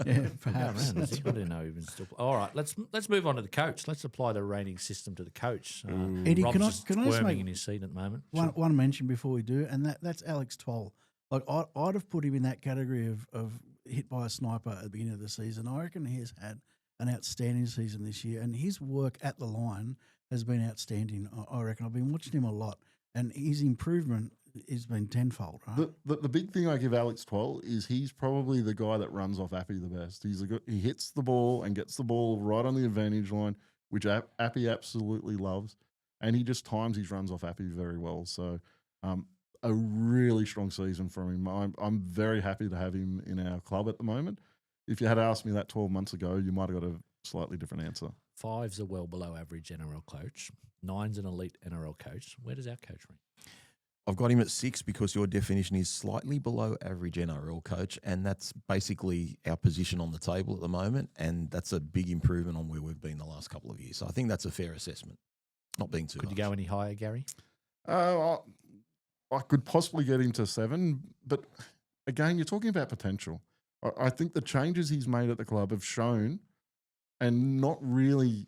Yeah, perhaps.
I didn't know even still. All right, let's move on to the coach. Let's apply the rating system to the coach.
Eddie,
Rob's
can I
just
just make
squirming in his seat at the moment.
one mention before we do, and that's Alex Toll. Like I'd have put him in that category of hit by a sniper at the beginning of the season. I reckon he has had an outstanding season this year, and his work at the line has been outstanding. I reckon I've been watching him a lot, and his improvement has been tenfold. Right?
The big thing I give Alex Twell is he's probably the guy that runs off Appy the best. He hits the ball and gets the ball right on the advantage line, which Appy absolutely loves, and he just times his runs off Appy very well. So a really strong season from him. I'm very happy to have him in our club at the moment. If you had asked me that 12 months ago, you might have got a slightly different answer.
5's a well below average NRL coach. 9's an elite NRL coach. Where does our coach rank?
I've got him at 6 because your definition is slightly below average NRL coach, and that's basically our position on the table at the moment, and that's a big improvement on where we've been the last couple of years. So I think that's a fair assessment, not being too
Could
harsh.
you go any higher, Gary?
I could possibly get him to 7, but again, you're talking about potential. I think the changes he's made at the club have shown, and not really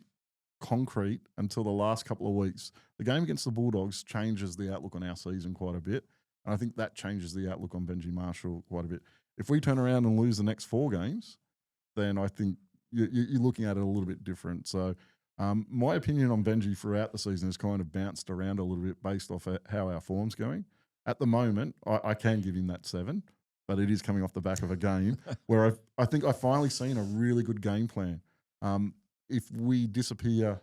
concrete until the last couple of weeks. The game against the Bulldogs changes the outlook on our season quite a bit. And I think that changes the outlook on Benji Marshall quite a bit. If we turn around and lose the next 4 games, then I think you're looking at it a little bit different. So my opinion on Benji throughout the season has kind of bounced around a little bit based off how our form's going. At the moment, I can give him that 7, but it is coming off the back of a game where I think I've finally seen a really good game plan. If we disappear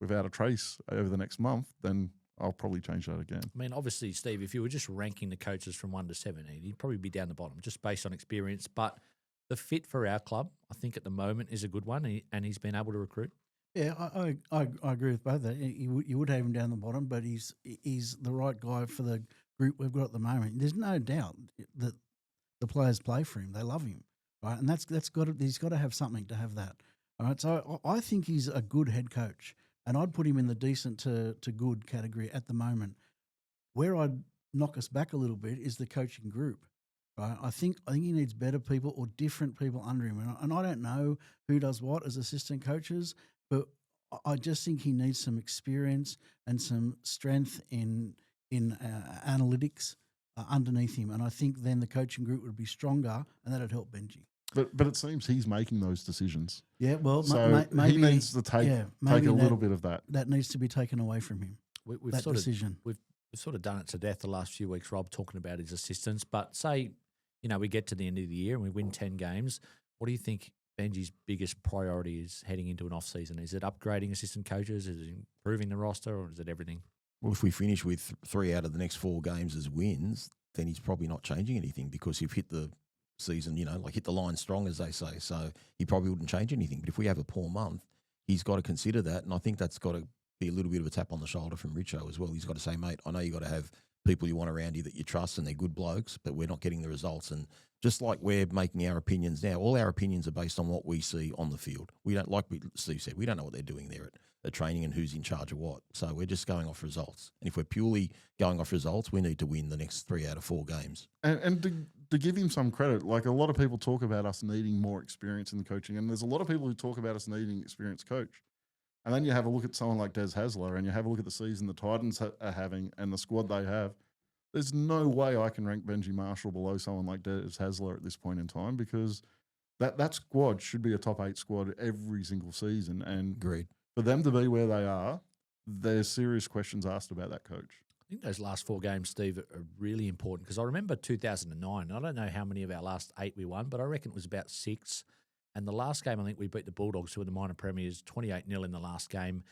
without a trace over the next month, then I'll probably change that again.
I mean, obviously, Steve, if you were just ranking the coaches from 1 to 17, he'd probably be down the bottom just based on experience. But the fit for our club, I think at the moment is a good one, and he's been able to recruit.
Yeah, I agree with both that. You would have him down the bottom, but he's the right guy for the group we've got at the moment. There's no doubt that the players play for him; they love him, right? And he's got to have something to have that. All right, so I think he's a good head coach, and I'd put him in the decent to good category at the moment. Where I'd knock us back a little bit is the coaching group. Right? I think he needs better people or different people under him, and I don't know who does what as assistant coaches. But I just think he needs some experience and some strength in analytics underneath him. And I think then the coaching group would be stronger, and that'd help Benji.
But it seems he's making those decisions.
Yeah, well,
so
maybe
he needs to take a little bit of that.
That needs to be taken away from him.
We've
that decision.
We've sort of done it to death the last few weeks, Rob, talking about his assistants. But say, we get to the end of the year and we win 10 games. What do you think Benji's biggest priority is heading into an off-season? Is it upgrading assistant coaches? Is it improving the roster, or is it everything?
Well, if we finish with 3 out of the next 4 games as wins, then he's probably not changing anything because you've hit the season, hit the line strong, as they say. So he probably wouldn't change anything. But if we have a poor month, he's got to consider that. And I think that's got to be a little bit of a tap on the shoulder from Richo as well. He's got to say, mate, I know you've got to have people you want around you that you trust and they're good blokes, but we're not getting the results. And just like we're making our opinions now, all our opinions are based on what we see on the field. We don't, like Steve said, we don't know what they're doing there at training and who's in charge of what. So we're just going off results. And if we're purely going off results, we need to win the next 3 out of 4 games.
And to give him some credit, like a lot of people talk about us needing more experience in the coaching, and there's a lot of people who talk about us needing an experienced coach. And then you have a look at someone like Des Hasler, and you have a look at the season the Titans are having and the squad they have. There's no way I can rank Benji Marshall below someone like Des Hasler at this point in time, because that squad should be a top 8 squad every single season. And
Agreed.
For them to be where they are, there's serious questions asked about that coach.
I think those last 4 games, Steve, are really important because I remember 2009. I don't know how many of our last 8 we won, but I reckon it was about 6. And the last game, I think we beat the Bulldogs, who were the minor premiers, 28-0 in the last game.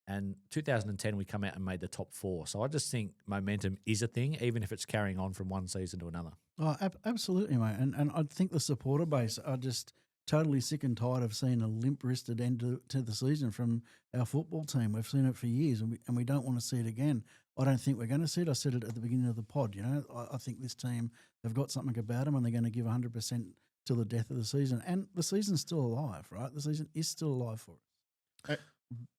And 2010, we come out and made the top 4. So I just think momentum is a thing, even if it's carrying on from one season to another.
Oh, absolutely, mate. And I think the supporter base are just totally sick and tired of seeing a limp-wristed end to the season from our football team. We've seen it for years, and we don't want to see it again. I don't think we're going to see it. I said it at the beginning of the pod. I think this team have got something about them, and they're going to give 100% till the death of the season. And the season's still alive, right? The season is still alive for us.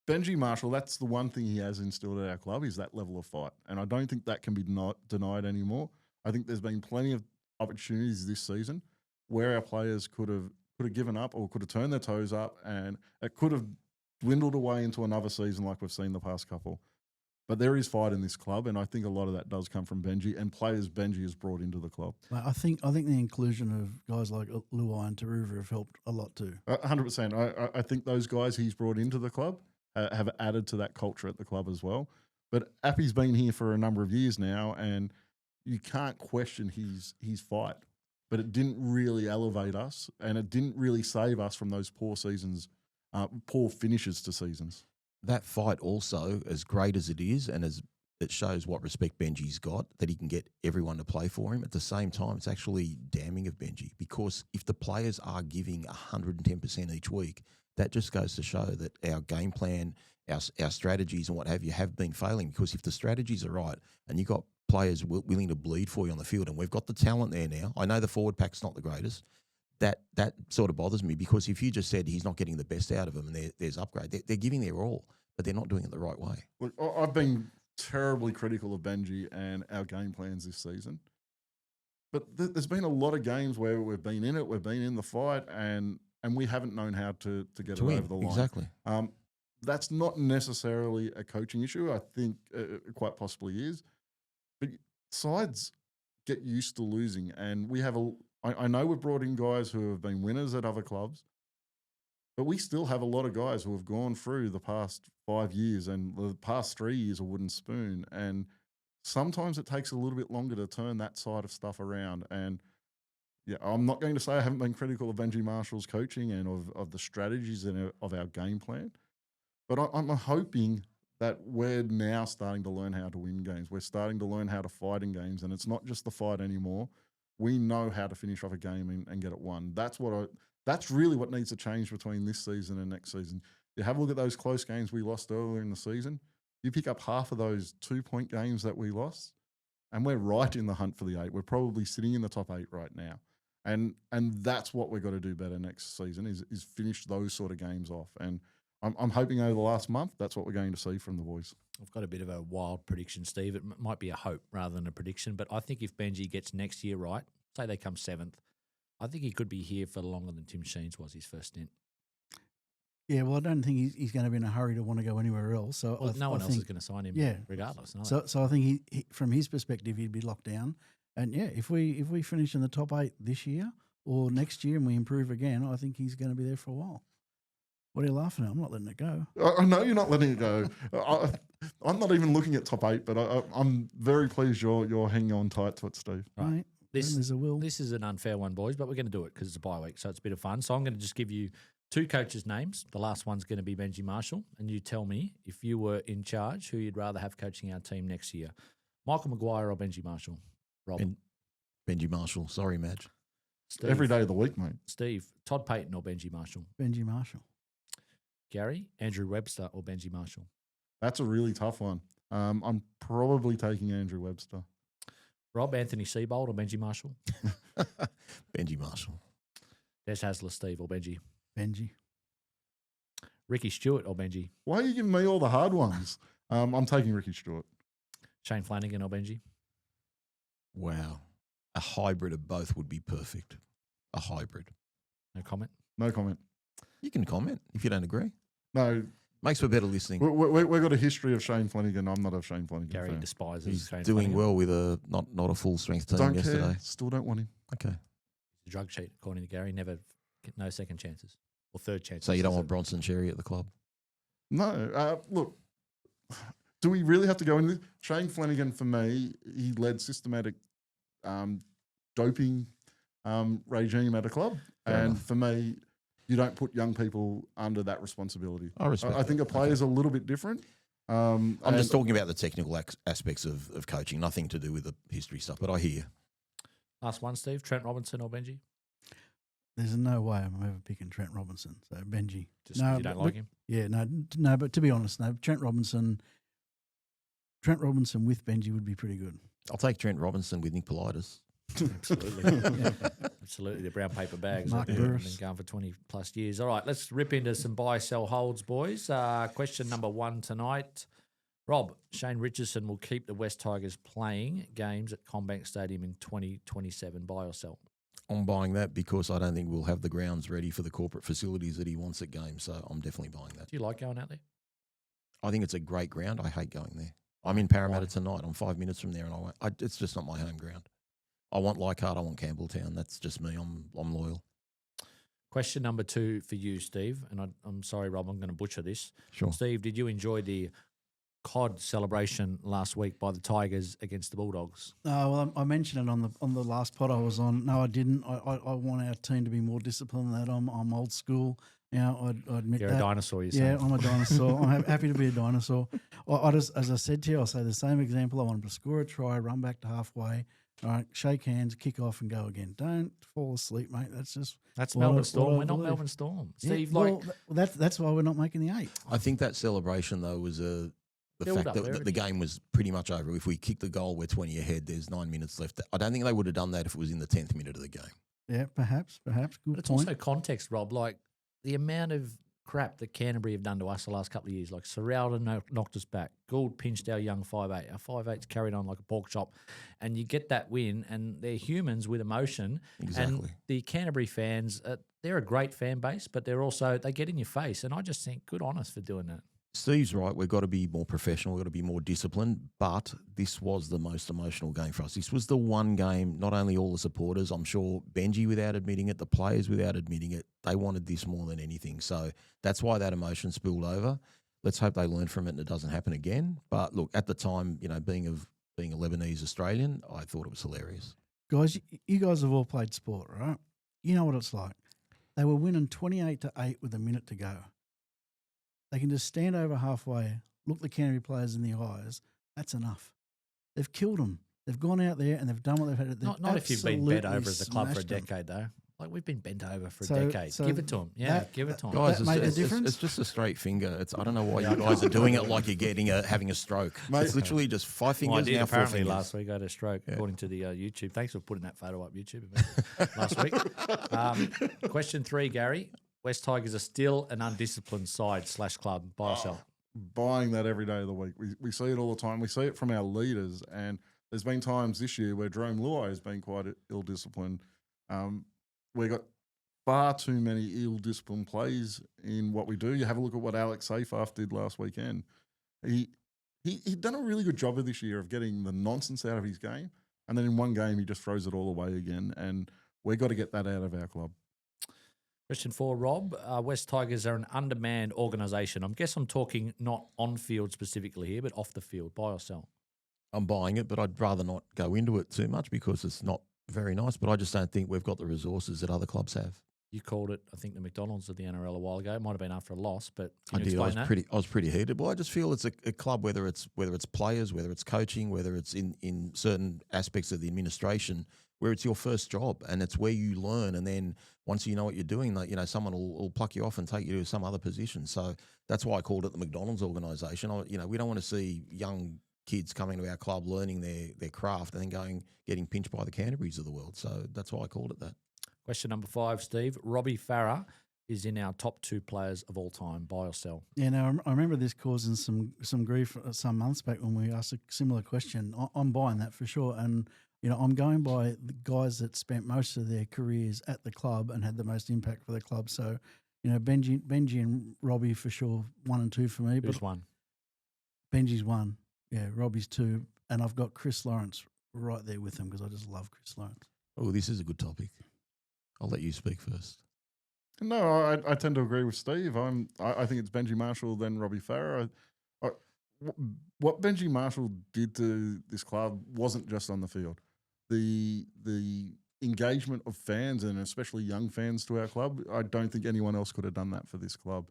Benji Marshall, that's the one thing he has instilled at our club, is that level of fight. And I don't think that can be denied anymore. I think there's been plenty of opportunities this season where our players could have given up or could have turned their toes up, and it could have dwindled away into another season like we've seen the past couple. But there is fight in this club, and I think a lot of that does come from Benji and players Benji has brought into the club.
I think the inclusion of guys like Luai and Taruva have helped a lot too.
100%. I think those guys he's brought into the club have added to that culture at the club as well. But Appy's been here for a number of years now, and you can't question his fight. But it didn't really elevate us, and it didn't really save us from those poor seasons, poor finishes to seasons.
That fight also, as great as it is, and as it shows what respect Benji's got, that he can get everyone to play for him. At the same time, it's actually damning of Benji, because if the players are giving 110% each week, that just goes to show that our game plan, our strategies and what have you have been failing. Because if the strategies are right and you've got players willing to bleed for you on the field, and we've got the talent there now, I know the forward pack's not the greatest, that sort of bothers me, because if you just said he's not getting the best out of them and there's upgrade, they're giving their all, but they're not doing it the right way.
Look, I've been terribly critical of Benji and our game plans this season. But there's been a lot of games where we've been in it, we've been in the fight, and we haven't known how to get it over the line.
Exactly.
That's not necessarily a coaching issue. I think it quite possibly is. But sides get used to losing. And we have I know we've brought in guys who have been winners at other clubs, but we still have a lot of guys who have gone through the past 5 years and the past 3 years of wooden spoon. And sometimes it takes a little bit longer to turn that side of stuff around. And yeah, I'm not going to say I haven't been critical of Benji Marshall's coaching and of the strategies and of our game plan, but I'm hoping that we're now starting to learn how to win games. We're starting to learn how to fight in games, and it's not just the fight anymore. We know how to finish off a game and get it won. That's really what needs to change between this season and next season. You have a look at those close games we lost earlier in the season. You pick up half of those 2-point games that we lost, and we're right in the hunt for the 8. We're probably sitting in the top 8 right now. And that's what we've got to do better next season is finish those sort of games off. And I'm hoping over the last month that's what we're going to see from the boys.
I've got a bit of a wild prediction, Steve. It might be a hope rather than a prediction, but I think if Benji gets next year right, say they come 7th, I think he could be here for longer than Tim Sheens was his first stint.
Yeah, well, I don't think he's going to be in a hurry to want to go anywhere else. So
no one else is going to sign him, regardless.
So I think he, from his perspective, he'd be locked down. And yeah, if we finish in the top 8 this year or next year and we improve again, I think he's going to be there for a while. What are you laughing at? I'm not letting it go.
I know you're not letting it go. I'm not even looking at top 8, but I'm very pleased you're hanging on tight to it, Steve.
Right. There's a will.
This is an unfair one, boys, but we're going to do it because it's a bye week, so it's a bit of fun. So I'm going to just give you 2 coaches' names. The last one's going to be Benji Marshall, and you tell me if you were in charge, who you'd rather have coaching our team next year, Michael Maguire or Benji Marshall? Rob.
Benji Marshall. Sorry, Madge.
Steve.
Every day of the week, mate.
Steve, Todd Payton or Benji Marshall?
Benji Marshall.
Gary, Andrew Webster or Benji Marshall?
That's a really tough one. I'm probably taking Andrew Webster.
Rob, Anthony Seibold or Benji Marshall?
Benji Marshall.
Des Hasler, Steve or Benji?
Benji.
Ricky Stewart or Benji?
Why are you giving me all the hard ones? I'm taking Ricky Stewart.
Shane Flanagan or Benji?
Wow. A hybrid of both would be perfect. A hybrid.
No comment?
No comment.
You can comment if you don't agree.
No.
Makes for better listening.
We've got a history of Shane Flanagan. I'm not a Shane Flanagan
Gary
fan.
despises
He's
Shane
doing
Flanagan.
well with a not a full strength team
Don't
yesterday.
care. Still don't want him.
Okay.
He's a drug cheat, according to Gary. No second chances or third chances.
So you don't want Bronson Cherry at the club?
No. Look, do we really have to go in this? Shane Flanagan, for me, he led systematic doping regime at a club.
Fair
and
enough.
for me, you don't put young people under that responsibility.
I respect
I think
that.
a player's a little bit different.
I'm just talking about the technical aspects of coaching, nothing to do with the history stuff, but I hear you.
Last one, Steve. Trent Robinson or Benji?
There's no way I'm ever picking Trent Robinson. So Benji.
Just because you don't like him?
Yeah, no. But to be honest, no. Trent Robinson with Benji would be pretty good.
I'll take Trent Robinson with Nick Politis.
Absolutely. Absolutely. The brown paper bags
Mark
that have
Burris.
been going for 20 plus years. All right, let's rip into some buy, sell, holds, boys. Question number 1 tonight. Rob, Shane Richardson will keep the West Tigers playing games at Combank Stadium in 2027. Buy or sell?
I'm buying that because I don't think we'll have the grounds ready for the corporate facilities that he wants at games. So I'm definitely buying that.
Do you like going out there?
I think it's a great ground. I hate going there. I'm in Parramatta tonight. I'm 5 minutes from there, and it's just not my home ground. I want Leichhardt. I want Campbelltown. That's just me. I'm loyal.
Question number 2 for you, Steve. And I'm sorry, Rob, I'm going to butcher this.
Sure.
Steve, did you enjoy the COD celebration last week by the Tigers against the Bulldogs?
Well, I mentioned it on the last pod I was on. No, I didn't. I want our team to be more disciplined than that. I'm old school. I admit
You're
that.
a dinosaur, you're
Yeah,
saying.
I'm a dinosaur. I'm happy to be a dinosaur. I just, as I said to you, I'll say the same example. I want them to score a try, run back to halfway, all right, shake hands, kick off, and go again. Don't fall asleep, mate. That's
That's
what
Melbourne
I
Storm. We're not
believe.
Melbourne Storm.
Yeah,
Steve,
well, that's why we're not making the 8.
I think that celebration, though, was the
Build
fact
up,
that the
everything.
game was pretty much over. If we kick the goal, we're 20 ahead. There's 9 minutes left. I don't think they would have done that if it was in the 10th minute of the game.
Yeah, perhaps. Good
but it's
point.
also context, Rob. Like the amount of crap that Canterbury have done to us the last couple of years. Like Serralda knocked us back. Gould pinched our young 5'8". Our 5'8's carried on like a pork chop. And you get that win, and they're humans with emotion.
Exactly.
And the Canterbury fans, they're a great fan base, but they get in your face. And I just think, good on us for doing that.
Steve's right. We've got to be more professional. We've got to be more disciplined. But this was the most emotional game for us. This was the one game, not only all the supporters, I'm sure Benji without admitting it, the players without admitting it, they wanted this more than anything. So that's why that emotion spilled over. Let's hope they learn from it and it doesn't happen again. But look, at the time, being a Lebanese Australian, I thought it was hilarious.
Guys, you guys have all played sport, right? You know what it's like. They were winning 28-8 with a minute to go. They can just stand over halfway, look the Canterbury players in the eyes. That's enough. They've killed them. They've gone out there and they've done what they've had to do.
Not if you've been bent over as a club for a decade, though. Like, we've been bent over for a decade. Give it to them. Yeah, give it to them.
Guys,
That made a difference?
It's just a straight finger. I don't know why you guys are doing it like you're having a stroke.
Mate,
it's literally just 5 fingers.
Well, I did
now 4
apparently
fingers.
last week. I had a stroke, according to the YouTube. Thanks for putting that photo up YouTube last week. Question 3, Gary. West Tigers are still an undisciplined side / club. Buy or sell?
Buying that every day of the week. We see it all the time. We see it from our leaders, and there's been times this year where Jerome Luai has been quite ill-disciplined. We got far too many ill-disciplined plays in what we do. You have a look at what Alex Seyfarth did last weekend. He'd done a really good job of this year of getting the nonsense out of his game, and then in one game he just throws it all away again, and we've got to get that out of our club.
Question 4, Rob. West Tigers are an undermanned organisation. I guess I'm talking not on field specifically here, but off the field. Buy or sell?
I'm buying it, but I'd rather not go into it too much because it's not very nice. But I just don't think we've got the resources that other clubs have.
You called it, I think, the McDonald's of the NRL a while ago. It might have been after a loss, but
I
can you
did.
explain that?
I was pretty heated. Well, I just feel it's a club, whether it's players, whether it's coaching, whether it's in certain aspects of the administration, where it's your first job and it's where you learn. And then once you know what you're doing, like, someone will pluck you off and take you to some other position. So that's why I called it the McDonald's organisation. We don't want to see young kids coming to our club learning their craft and then getting pinched by the Canterburys of the world. So that's why I called it that.
Question number 5, Steve. Robbie Farah is in our top 2 players of all time. Buy or sell?
Yeah, now I remember this causing some grief some months back when we asked a similar question. I'm buying that for sure. And, I'm going by the guys that spent most of their careers at the club and had the most impact for the club. So, Benji and Robbie for sure, 1 and 2 for me.
Who's 1?
Benji's 1. Yeah, Robbie's 2. And I've got Chris Lawrence right there with him because I just love Chris Lawrence.
Oh, this is a good topic. I'll let you speak first.
No, I tend to agree with Steve. I think it's Benji Marshall, then Robbie Farah. What Benji Marshall did to this club wasn't just on the field. The engagement of fans, and especially young fans to our club, I don't think anyone else could have done that for this club.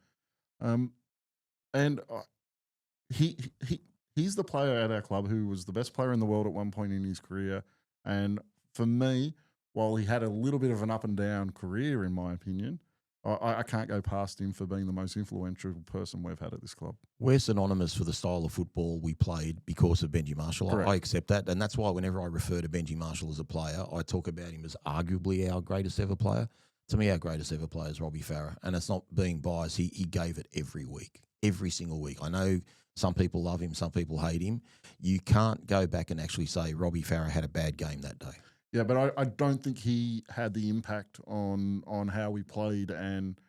He's the player at our club who was the best player in the world at one point in his career. And for me, while he had a little bit of an up and down career, in my opinion, I can't go past him for being the most influential person we've had at this club.
We're synonymous for the style of football we played because of Benji Marshall.
Correct.
I accept that. And that's why whenever I refer to Benji Marshall as a player, I talk about him as arguably our greatest ever player. To me, our greatest ever player is Robbie Farah. And it's not being biased. He gave it every week, every single week. I know some people love him, some people hate him. You can't go back and actually say Robbie Farah had a bad game that day.
Yeah, but I don't think he had the impact on how we played. And,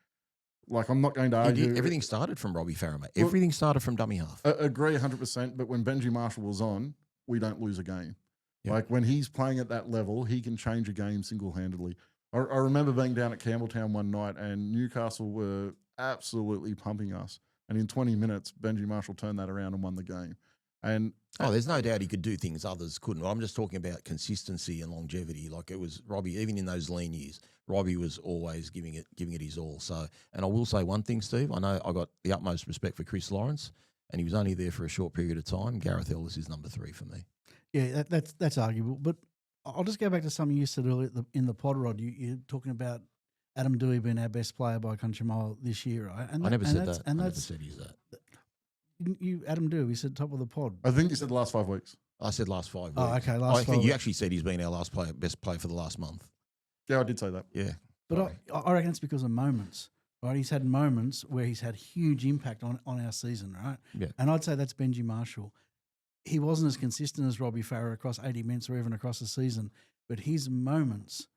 I'm not going to argue.
Everything started from Robbie Farah, mate. Everything started from dummy half.
Agree 100%, but when Benji Marshall was on, we don't lose a game.
Yep.
When he's playing at that level, he can change a game single-handedly. I remember being down at Campbelltown one night and Newcastle were absolutely pumping us. And in 20 minutes, Benji Marshall turned that around and won the game. And
there's no doubt he could do things others couldn't. I'm just talking about consistency and longevity. Like it was Robbie, even in those lean years, Robbie was always giving it his all. So, and I will say one thing, Steve. I know I got the utmost respect for Chris Lawrence, and he was only there for a short period of time. Gareth Ellis is number 3 for me.
Yeah, that's arguable. But I'll just go back to something you said earlier in the pod, Rod. You're talking about Adam Dewey being our best player by a country mile this year, right?
I never said that. I never said he's that.
You Adam Dewey said top of the pod.
I think you said the last 5 weeks.
I said last 5 weeks.
Oh, okay.
I think you actually said he's been our best player for the last month.
Yeah, I did say that.
Yeah.
But I reckon it's because of moments, right? He's had moments where he's had huge impact on our season, right?
Yeah.
And I'd say that's Benji Marshall. He wasn't as consistent as Robbie Farah across 80 minutes or even across the season, but his moments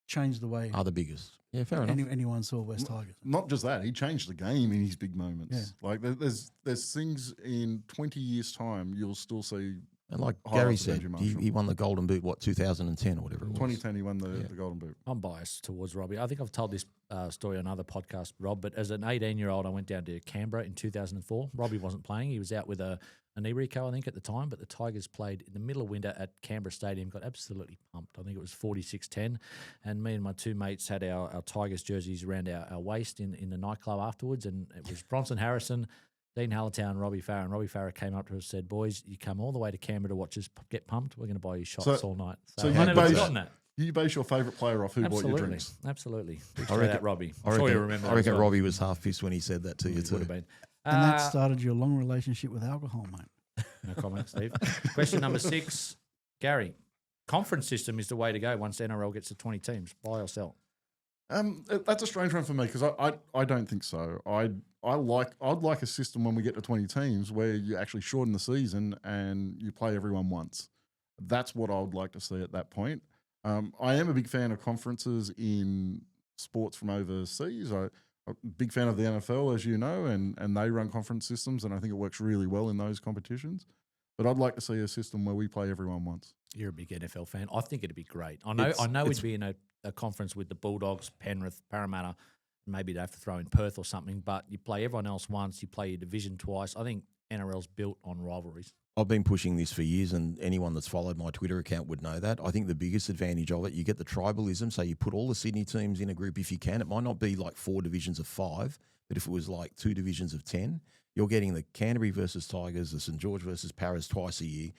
changed the way
Are the biggest. Yeah, fair enough.
anyone saw West Tigers.
Not just that, he changed the game in his big moments.
Yeah.
Like there's things in 20 years' time you'll still see.
And like
highlights
Gary
of
said,
Andrew
he
Marshall.
won the Golden Boot, 2010 or whatever it was.
2010 he won the Golden Boot.
I'm biased towards Robbie. I think I've told this story on another podcast, Rob, but as an 18-year-old, I went down to Canberra in 2004. Robbie wasn't playing. He was out with an Ibrico, I think, at the time, but the Tigers played in the middle of winter at Canberra Stadium, got absolutely pumped. I think it was 46-10, and me and my two mates had our Tigers jerseys around our waist in the nightclub afterwards, and it was Bronson Harrison, Dean Hallitown, Robbie Farah, and Robbie Farah came up to us and said, "Boys, you come all the way to Canberra to watch us get pumped. We're going to buy you shots all night."
So
I never forgotten that.
you base your favourite player off who bought your drinks.
Absolutely.
I reckon,
that, Robbie.
I
I'm sure you
reckon,
remember
I
that as
reckon
well.
Robbie was half pissed when he said that to you
Would
too.
have been.
And that started your long relationship with alcohol, mate.
No comment, Steve. Question number 6. Gary, conference system is the way to go once NRL gets to 20 teams. Buy or sell?
That's a strange one for me because I don't think so. I'd like a system when we get to 20 teams where you actually shorten the season and you play everyone once. That's what I would like to see at that point. I am a big fan of conferences in sports from overseas. I'm a big fan of the NFL, as you know, and they run conference systems, and I think it works really well in those competitions. But I'd like to see a system where we play everyone once.
You're a big NFL fan. I think it'd be great. I know we'd be in a conference with the Bulldogs, Penrith, Parramatta. Maybe they have to throw in Perth or something, but you play everyone else once, you play your division twice. I think NRL's built on rivalries.
I've been pushing this for years, and anyone that's followed my Twitter account would know that. I think the biggest advantage of it, you get the tribalism, so you put all the Sydney teams in a group if you can. It might not be like 4 divisions of 5, but if it was like 2 divisions of 10, you're getting the Canterbury versus Tigers, the St George versus Paras twice a year.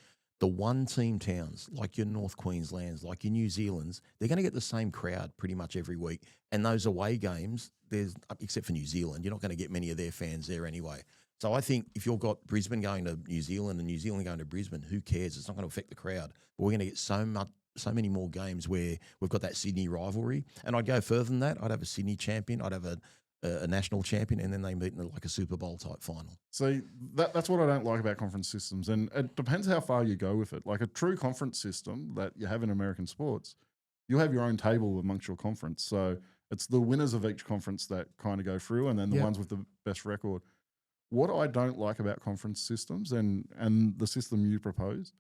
The one-team towns, like your North Queenslands, like your New Zealands, they're going to get the same crowd pretty much every week. And those away games, except for New Zealand, you're not going to get many of their fans there anyway. So I think if you've got Brisbane going to New Zealand and New Zealand going to Brisbane, who cares? It's not going to affect the crowd. But we're going to get so many more games where we've got that Sydney rivalry. And I'd go further than that. I'd have a Sydney champion. I'd have a national champion, and then they meet in like a Super Bowl type final.
See, that's what I don't like about conference systems. And it depends how far you go with it. Like a true conference system that you have in American sports, you have your own table amongst your conference. So it's the winners of each conference that kind of go through, and then the ones with the best record. What I don't like about conference systems and the system you propose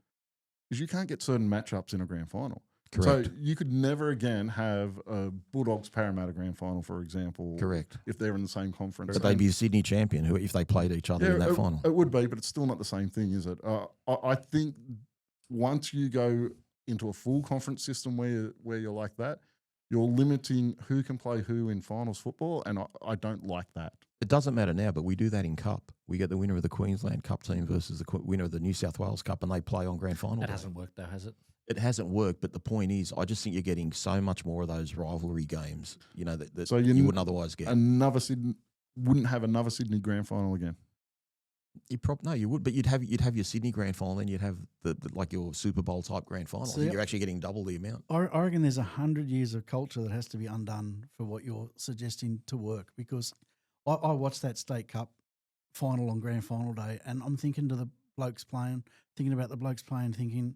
is you can't get certain matchups in a grand final.
Correct.
So you could never again have a Bulldogs Parramatta grand final, for example.
Correct.
If they're in the same conference.
But they'd be a Sydney champion if they played each other in that final.
It would be, but it's still not the same thing, is it? I think once you go into a full conference system where you're like that, you're limiting who can play who in finals football, and I don't like that.
It doesn't matter now, but we do that in Cup. We get the winner of the Queensland Cup team versus the winner of the New South Wales Cup, and they play on grand final.
That
day.
hasn't worked though, has it?
It hasn't worked, but the point is, I just think you're getting so much more of those rivalry games, that
So
you wouldn't otherwise get.
Wouldn't have another Sydney grand final again.
You would, but you'd have your Sydney grand final, and you'd have the like your Super Bowl type grand final.
So
I think you're actually getting double the amount.
I reckon there's 100 years of culture that has to be undone for what you're suggesting to work, because I watched that State Cup final on grand final day, and I'm thinking to the blokes playing, thinking,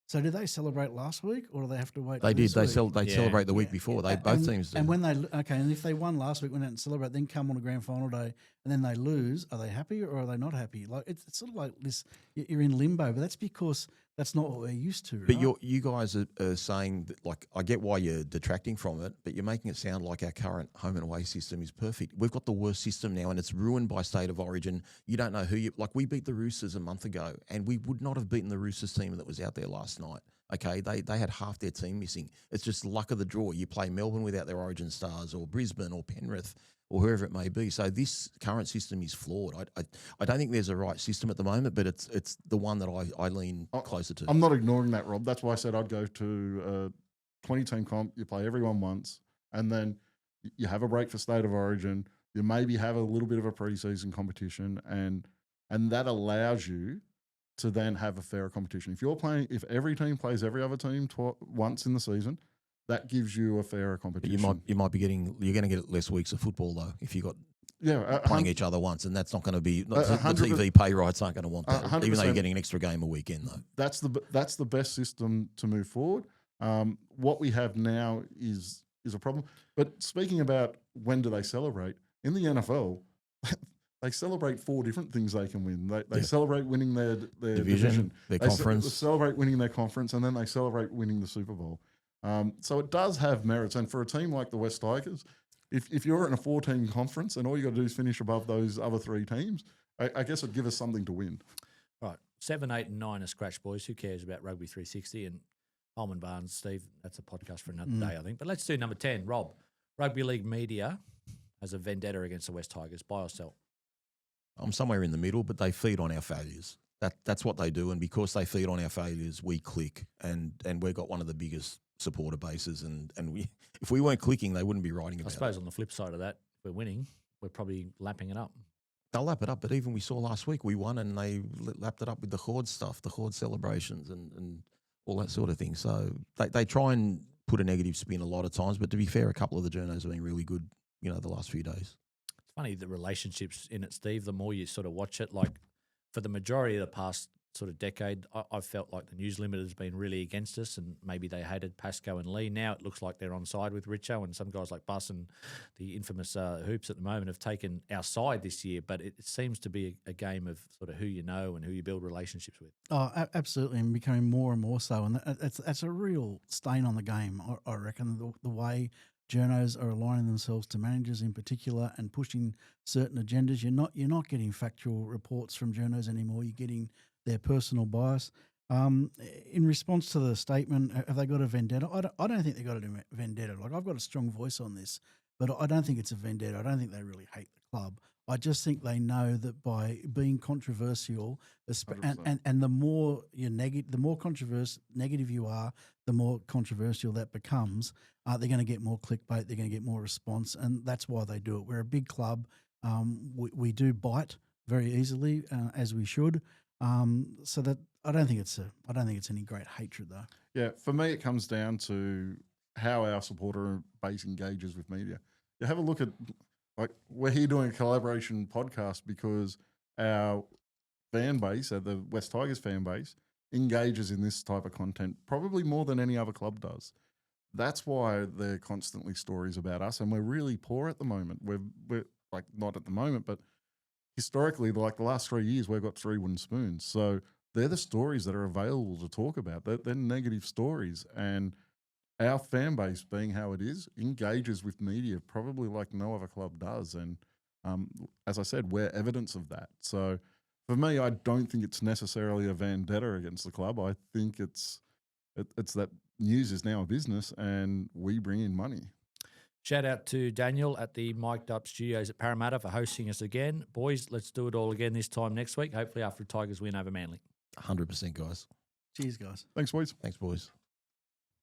so did they celebrate last week, or do they have to wait?
They did. They
week?
celebrate the week before. Both teams do.
And when and if they won last week, went out and celebrate, then come on a grand final day, and then they lose, are they happy or are they not happy? Like it's sort of like this. You're in limbo, but that's because that's not what we're used to. Right?
But you guys are saying that, like, I get why you're detracting from it, but you're making it sound like our current home and away system is perfect. We've got the worst system now, and it's ruined by state of origin. You don't know who we beat the Roosters a month ago, and we would not have beaten the Roosters team that was out there last night. Okay, they had half their team missing. It's just luck of the draw. You play Melbourne without their origin stars, or Brisbane, or Penrith, or whoever it may be. So this current system is flawed. I don't think there's a right system at the moment, but it's the one that I lean closer to.
I'm not ignoring that, Rob. That's why I said I'd go to a 20-team comp. You play everyone once, and then you have a break for state of origin. You maybe have a little bit of a pre-season competition, and that allows you to then have a fairer competition. If every team plays every other team once in the season, that gives you a fairer competition.
But you're going to get less weeks of football though if you got playing each other once, and that's not going to be the TV pay rights aren't going to want that,
100%.
even though you're getting an extra game a weekend though.
That's the best system to move forward. What we have now is is a problem. But speaking about when do they celebrate, in the NFL, they celebrate 4 different things they can win. They celebrate winning their division,
their
they
conference.
celebrate winning their conference, and then they celebrate winning the Super Bowl. So it does have merits. And for a team like the West Tigers, if you're in a 4-team conference and all you got to do is finish above those other 3 teams, I guess it'd give us something to win.
Right. 7, 8, and 9 are scratch, boys. Who cares about Rugby 360 and Holman Barnes, Steve? That's a podcast for another day, I think. But let's do number 10. Rob, Rugby League media has a vendetta against the West Tigers. Buy or sell?
I'm somewhere in the middle, but they feed on our failures. That's what they do, and because they feed on our failures, we click, and we've got one of the biggest supporter bases, and we if we weren't clicking, they wouldn't be writing about it.
I suppose on the flip side of that, if we're winning, we're probably lapping it up.
They'll lap it up, but even we saw last week we won, and they lapped it up with the Horde stuff, the Horde celebrations, and all that sort of thing. So they try and put a negative spin a lot of times, but to be fair, a couple of the journos have been really good, the last few days.
It's funny, the relationships in it, Steve, the more you sort of watch it, like for the majority of the past sort of decade, I felt like the News Limited has been really against us, and maybe they hated Pascoe and Lee. Now it looks like they're on side with Richo, and some guys like Bus and the infamous Hoops at the moment have taken our side this year, but it seems to be a game of sort of who you know and who you build relationships with.
Oh, absolutely, and becoming more and more so, and that's a real stain on the game, I reckon, the way journos are aligning themselves to managers in particular and pushing certain agendas. You're not getting factual reports from journos anymore. You're getting their personal bias. In response to the statement, have they got a vendetta? I don't think they've got a vendetta. Like, I've got a strong voice on this, but I don't think it's a vendetta. I don't think they really hate the club. I just think they know that by being controversial, and the more you're negative, the more negative you are, the more controversial that becomes. They're going to get more clickbait. They're going to get more response, and that's why they do it. We're a big club. We do bite very easily, as we should. So that I don't think it's any great hatred though.
Yeah, for me, it comes down to how our supporter base engages with media. You have a look at, like, we're here doing a collaboration podcast because our fan base, the West Tigers fan base, engages in this type of content probably more than any other club does. That's why they're constantly stories about us, and we're really poor at the moment. We're like, not at the moment, but historically, like the last 3 years, we've got 3 wooden spoons. So they're the stories that are available to talk about. They're negative stories. And our fan base, being how it is, engages with media probably like no other club does. And as I said, we're evidence of that. So for me, I don't think it's necessarily a vendetta against the club. I think it's that news is now a business and we bring in money.
Shout out to Daniel at the Mic'd Up Studios at Parramatta for hosting us again. Boys, let's do it all again this time next week, hopefully after Tigers win over Manly.
100%, guys.
Cheers, guys.
Thanks, boys.
Thanks, boys.